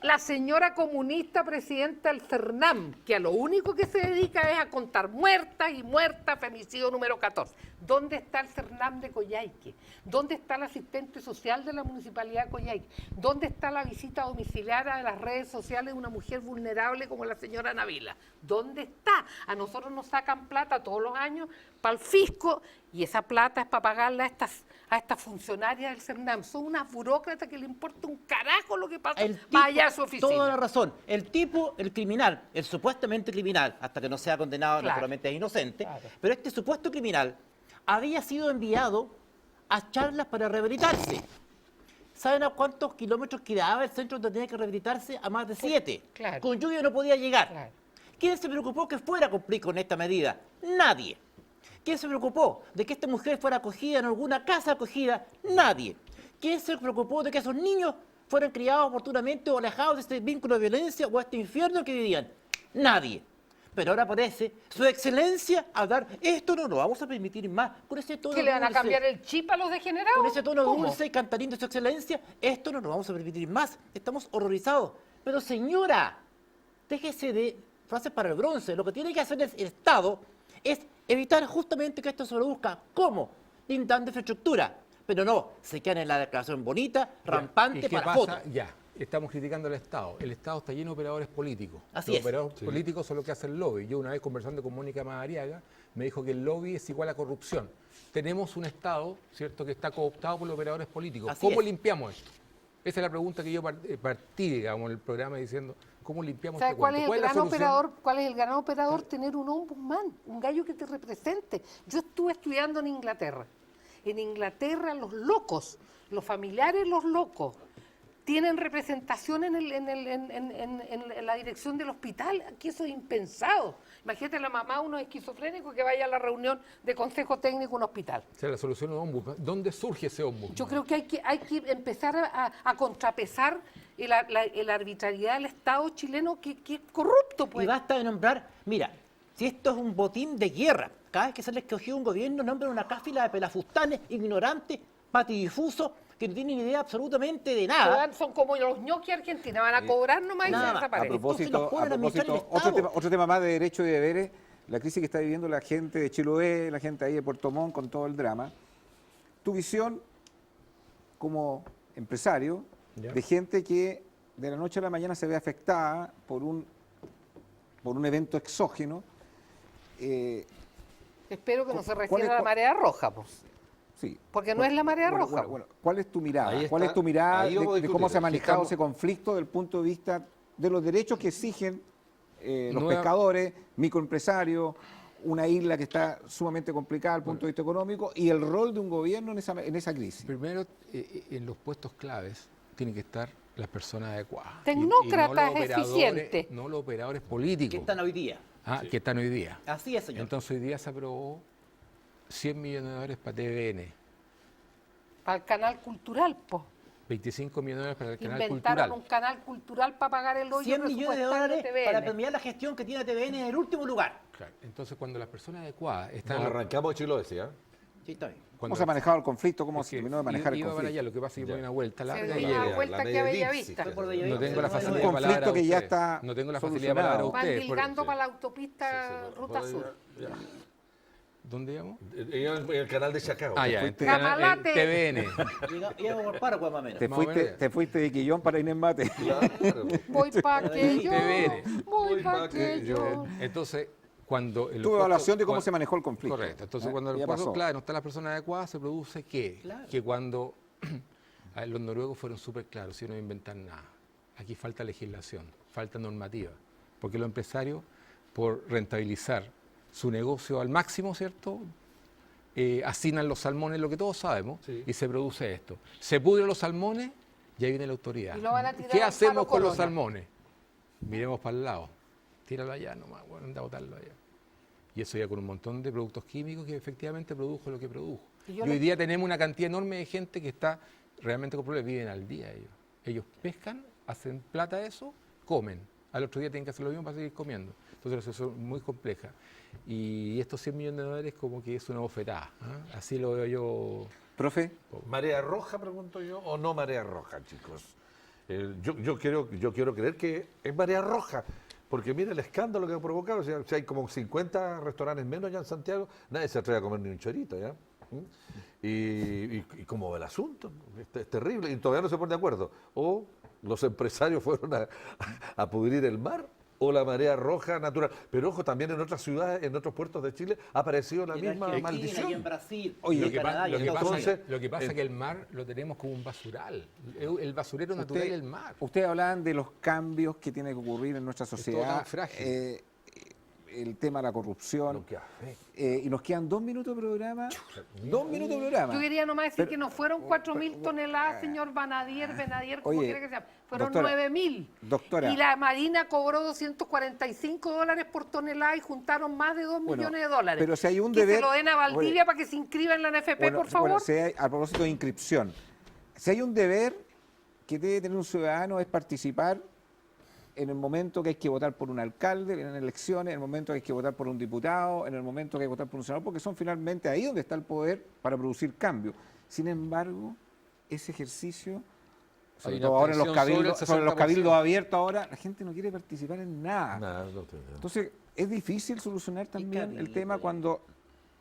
la señora comunista presidenta del CERNAM, que a lo único que se dedica es a contar muertas y muertas, femicidio número 14. ¿Dónde está el CERNAM de Coyhaique? ¿Dónde está el asistente social de la Municipalidad de Coyhaique? ¿Dónde está la visita domiciliaria de las redes sociales de una mujer vulnerable como la señora Navila? ¿Dónde está? A nosotros nos sacan plata todos los años para el fisco y esa plata es para pagarla a estas funcionarias del CERNAM. Son unas burócratas que le importa un carajo lo que pasa más allá de su oficina. Toda la razón. El tipo, el criminal, el supuestamente criminal, hasta que no sea condenado, Claro. naturalmente es inocente, Claro. pero este supuesto criminal había sido enviado a charlas para rehabilitarse. ¿Saben a cuántos kilómetros quedaba el centro donde tenía que rehabilitarse? A más de 7. claro. Con lluvia no podía llegar. Claro. ¿Quién se preocupó que fuera a cumplir con esta medida? Nadie. ¿Quién se preocupó de que esta mujer fuera acogida en alguna casa acogida? Nadie. ¿Quién se preocupó de que esos niños fueran criados oportunamente o alejados de este vínculo de violencia o a este infierno que vivían? Nadie. Pero ahora aparece su excelencia a dar, esto no lo vamos a permitir más, con ese tono ¿Que le van a dulce, cambiar el chip a los degenerados? con ese tono ¿Cómo? dulce y cantarín de su excelencia, esto no lo vamos a permitir más, estamos horrorizados. Pero señora, déjese de frases para el bronce, lo que tiene que hacer el Estado es evitar justamente que esto se produzca. ¿Cómo? Lindando infraestructura. Pero no, se quedan en la declaración bonita, rampante, ¿Y qué para pasa? foto. Ya, estamos criticando al Estado. El Estado está lleno de operadores políticos. Así Los es. operadores políticos son lo que hace el lobby. Yo una vez conversando con Mónica Madariaga, me dijo que el lobby es igual a corrupción. Tenemos un Estado, ¿cierto?, que está cooptado por los operadores políticos. Así ¿Cómo es. limpiamos esto? Esa es la pregunta que yo partí, digamos, en el programa diciendo, ¿cómo limpiamos ¿Sabe este cuál cuento? es el gran solución? operador? ¿Cuál es el gran operador? Tener un ombudsman, un gallo que te represente. Yo estuve estudiando en Inglaterra. En Inglaterra los locos, los familiares los locos, tienen representación en la dirección del hospital. Aquí eso es impensado. Imagínate la mamá de unos esquizofrénicos que vaya a la reunión de consejo técnico en un hospital. O sea, la solución es un ombudsman. ¿Dónde surge ese ombudsman? Yo creo que hay que empezar a contrapesar la arbitrariedad del Estado chileno que es corrupto. Pues. Y basta de nombrar, mira, si esto es un botín de guerra, cada vez que se le escogió un gobierno, nombran una cáfila de pelafustanes, ignorantes, patidifusos, que no tienen idea absolutamente de nada. Son como los ñoquis argentinos, van a cobrar nomás y se Nada. A desaparecen. Estos se los ponen a administrar el otro Estado. otro tema más de derechos y deberes, la crisis que está viviendo la gente de Chiloé, la gente ahí de Puerto Montt con todo el drama. Tu visión como empresario Ya. de gente que de la noche a la mañana se ve afectada por un evento exógeno. Espero que no se ¿Cuál es- refiera a la marea roja, pues. Sí. Porque no es la marea Bueno, roja. bueno, ¿cuál es tu mirada? Ahí ¿Cuál está, es tu mirada ahí vamos a de cómo discutir. se ha manejado Estamos- ese conflicto desde el punto de vista de los derechos que exigen los Nueva- pescadores, microempresarios, una isla que está sumamente complicada desde el punto de vista económico y el rol de un gobierno en esa crisis? Primero, en los puestos claves tienen que estar las personas adecuadas. Tecnócratas los operadores- eficientes. No los operadores Que políticos están hoy día. que están hoy día. Así es, señor. Entonces hoy día se aprobó 100 millones de dólares para TVN, Para el canal cultural, pues. 25 millones de dólares para el canal Inventaron cultural. un canal cultural para pagar el hoyo 100 millones de presupuestario dólares TVN. para premiar la gestión que tiene TVN en el último lugar. Claro. Entonces cuando las personas adecuadas están... Nos arrancamos de Chiloé, ¿sí? Sí, está bien. ¿Cómo cuando se ha manejado el conflicto? ¿Cómo es se que terminó de manejar el iba para allá, conflicto? lo que pasa es que Ya. voy una vuelta Se larga dio y una llega, vuelta la que a media Bellavista. elipsis. Por Bellavista. no tengo la Un facilidad de conflicto palabra a que ya ustedes. está No tengo la facilidad de palabra a solucionado. Van ustedes. dilgando sí. para la autopista Ruta Sur. ¿Dónde íbamos? En el canal de Chacao. Ah, ya, fuiste- el canal- el Camalate. TVN. Llegamos por Paraguay más o menos. Más o menos. Te fuiste de Quillón para Inés Mate. Claro. Voy pa' que yo, TVN. voy pa' que yo. Entonces, cuando... en los Tu puestos- evaluación de cómo cuando- se manejó el conflicto. Correcto. Entonces, ¿Eh? cuando el Ya puesto pasó. clave no está la persona adecuada, se produce ¿qué? Claro. Que cuando a ver, los noruegos fueron súper claros, si no inventan nada. aquí falta legislación, falta normativa, porque los empresarios, por rentabilizar su negocio al máximo, ¿cierto?, asignan los salmones, lo que todos sabemos, Sí. y se produce esto. Se pudren los salmones y ahí viene la autoridad. Y lo van a tirar ¿Qué al hacemos Palo con los Corona. salmones? Miremos para el lado, tíralo allá nomás, bueno, anda a botarlo allá. Y eso ya con un montón de productos químicos que efectivamente produjo lo que produjo. Y Y yo hoy le- día tenemos una cantidad enorme de gente que está realmente con problemas, viven al día ellos. Ellos pescan, hacen plata de eso, comen. Al otro día tienen que hacer lo mismo para seguir comiendo. Entonces la situación es muy compleja. Y estos 100 millones de dólares como que es una bofetada. ¿Ah? Así lo veo yo. Profe, ¿Marea roja, pregunto yo, o no marea roja, chicos? Yo quiero creer que es marea roja, porque mira el escándalo que ha provocado. O sea, si hay como 50 restaurantes menos ya en Santiago, nadie se atreve a comer ni un chorito, ¿ya? Y cómo va el asunto, es terrible, y todavía no se ponen de acuerdo. O los empresarios fueron a pudrir el mar, o la marea roja natural. Pero ojo, también en otras ciudades, en otros puertos de Chile, ha aparecido la Y en misma Argentina, maldición. y en Brasil, Oye, y Lo en que, Canadá, y en Estados entonces- Unidos. lo que pasa es que el mar lo tenemos como un basural. El basurero natural es el mar. ustedes hablaban de los cambios que tiene que ocurrir en nuestra todo sociedad, tan frágil. el tema de la corrupción, Lo que afecta. y nos quedan 2 minutos de programa. 2 minutos de programa. Yo quería nomás decir Pero- que no fueron 4.000 toneladas, señor Benadier, como Oye, quiera que sea. Fueron doctora, 9.000. doctora. Y la Marina cobró $245 por tonelada y juntaron más de 2 Bueno, millones de dólares. pero si hay un que deber- se lo den a Valdivia Oye, para que se inscriba en la NFP, Bueno, por favor. bueno, a propósito de inscripción, si hay un deber que debe tener un ciudadano es participar en el momento que hay que votar por un alcalde, en elecciones, en el momento que hay que votar por un diputado, en el momento que hay que votar por un senador, porque son finalmente ahí donde está el poder para producir cambio. Sin embargo, ese ejercicio, sobre Hay una todo ahora en los abstención cabildos, sobre sobre el los 60%. cabildos abiertos ahora, la gente no quiere participar en nada. Nada, no te entiendo. Entonces, es difícil solucionar también el cabildo, tema cuando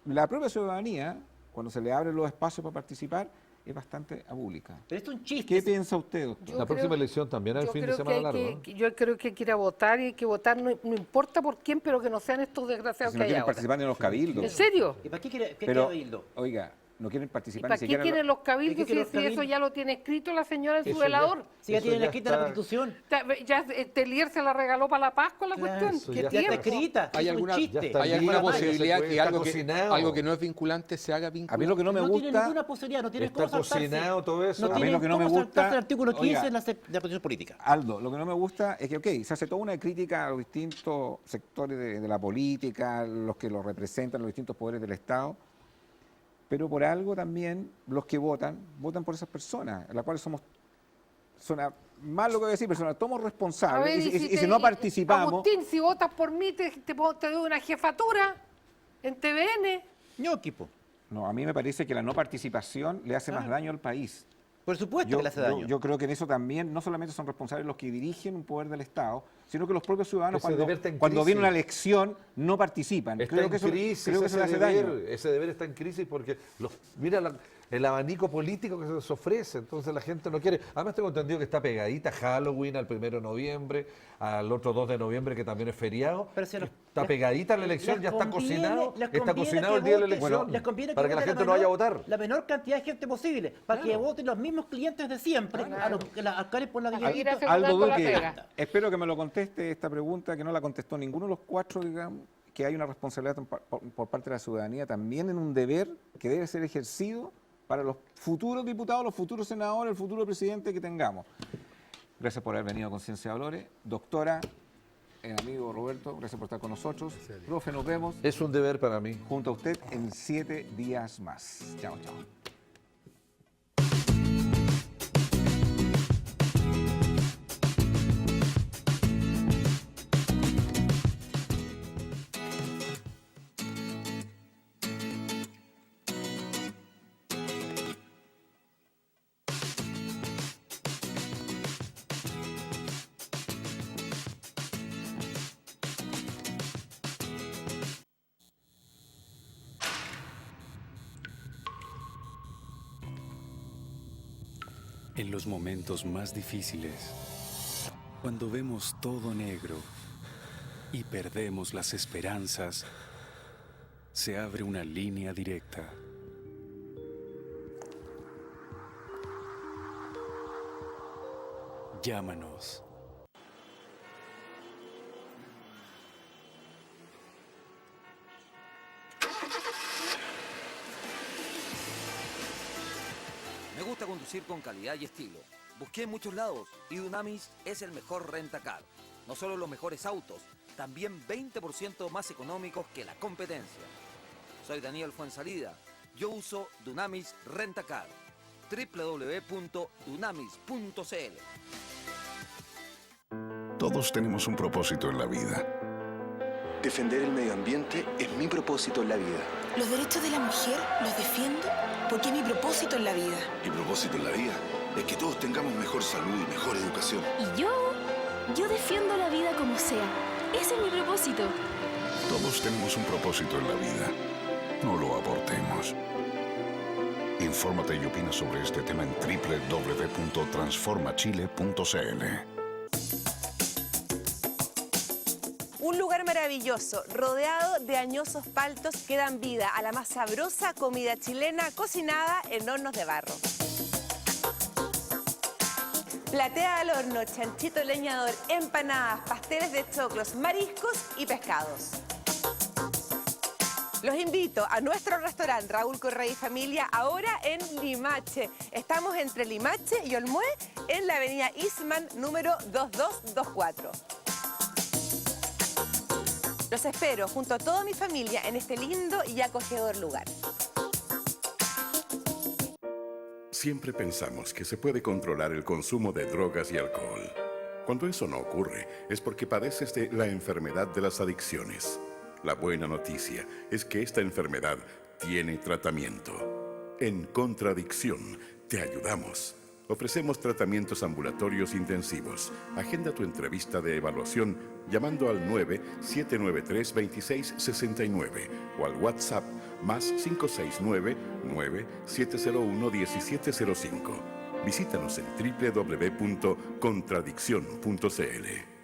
la propia ciudadanía, cuando se le abren los espacios para participar, es bastante abúlica. Pero esto es un chiste. ¿Qué piensa usted, doctor? Yo La próxima creo- elección también hay Yo fin de creo semana que largo. hay ¿no? yo creo que hay que ir a votar y hay que votar, no importa por quién, pero que no sean estos desgraciados Si que no hay quieren ahora. participar en los cabildos. ¿En serio? ¿Y para qué quiere Pero, cabildo? oiga, no quieren ¿Y participar para ni qué siquiera en quieren los cabildos ¿Y qué si, quieren los si eso cabildos? ya lo tiene escrito la señora en su Eso ya- velador? Si ya Eso tienen ya escrita la está- Constitución. Ya Telier se la regaló para la Pascua la Claro, cuestión. eso ¿Qué ya Ya está tiempo? escrita. ¿Hay es un alguna, chiste. ya está ¿Hay bien. alguna Ya se posibilidad puede, que está algo, cocinado. algo que no es vinculante se haga vinculante? A mí lo que no me tiene gusta, ninguna posibilidad, no tiene Está cómo saltarse. cocinado todo eso. No A mí tiene lo que no me cómo gusta- saltarse el artículo 15 oiga. de la Constitución Política. Aldo, lo que no me gusta es que, ok, se hace toda una crítica a los distintos sectores de la política, los que los representan, los distintos poderes del Estado, pero por algo también los que votan por esas personas, las cuales suena mal lo que voy a decir, pero somos A responsables, ver, y si no participamos... Agustín, si votas por mí, te doy una jefatura en TVN. Ñoqui, po. No, a mí me parece que la no participación le hace más Claro. daño al país. Por supuesto que le hace daño. Yo creo que en eso también no solamente son responsables los que dirigen un poder del Estado, sino que los propios ciudadanos Ese deber está en cuando viene crisis. una elección no participan. Está creo en que eso, crisis, creo que eso le hace ese deber, daño. ese deber está en crisis porque mira el abanico político que se les ofrece, entonces la gente no quiere. Además tengo entendido que está pegadita Halloween al 1 de noviembre, al otro 2 de noviembre que también es feriado. Pero si Está les- pegadita la elección, les ya está conviene- cocinado, les está conviene cocinado que el día de la voten- elección les conviene para que la vote gente no vaya a votar. La menor cantidad de gente posible, para que Claro. voten los mismos clientes de siempre, a los alcaldes por la Seguir Guillermito. asegurando Aldo la Duque, pega. espero que me lo conteste esta pregunta, que no la contestó ninguno de los cuatro, digamos, que hay una responsabilidad por parte de la ciudadanía, también en un deber que debe ser ejercido para los futuros diputados, los futuros senadores, el futuro presidente que tengamos. Gracias por haber venido a Conciencia de Valores. Doctora, amigo Roberto, gracias por estar con nosotros. Profe, nos vemos Es un deber para mí. junto a usted en 7 días más. Chao, chao. En los momentos más difíciles, cuando vemos todo negro y perdemos las esperanzas, se abre una línea directa. Llámanos conducir con calidad y estilo. Busqué en muchos lados y Dunamis es el mejor rentacar. No solo los mejores autos, también 20% más económicos que la competencia. Soy Daniel Fuensalida. Yo uso Dunamis Rentacar. www.dunamis.cl. Todos tenemos un propósito en la vida. Defender el medio ambiente es mi propósito en la vida. Los derechos de la mujer los defiendo porque es mi propósito en la vida. Mi propósito en la vida es que todos tengamos mejor salud y mejor educación. Y yo defiendo la vida como sea. Ese es mi propósito. Todos tenemos un propósito en la vida. No lo abortemos. Infórmate y opina sobre este tema en www.transformachile.cl. Un lugar maravilloso, rodeado de añosos paltos que dan vida a la más sabrosa comida chilena cocinada en hornos de barro. Platea al horno, chanchito leñador, empanadas, pasteles de choclos, mariscos y pescados. Los invito a nuestro restaurante Raúl Correa y Familia, ahora en Limache. Estamos entre Limache y Olmué, en la avenida Eastman, número 2224. Los espero junto a toda mi familia en este lindo y acogedor lugar. Siempre pensamos que se puede controlar el consumo de drogas y alcohol. Cuando eso no ocurre, es porque padeces de la enfermedad de las adicciones. La buena noticia es que esta enfermedad tiene tratamiento. En Contradicción te ayudamos. Ofrecemos tratamientos ambulatorios intensivos. Agenda tu entrevista de evaluación llamando al 9-793-2669 o al WhatsApp más 569-9701-1705. Visítanos en www.contradiccion.cl.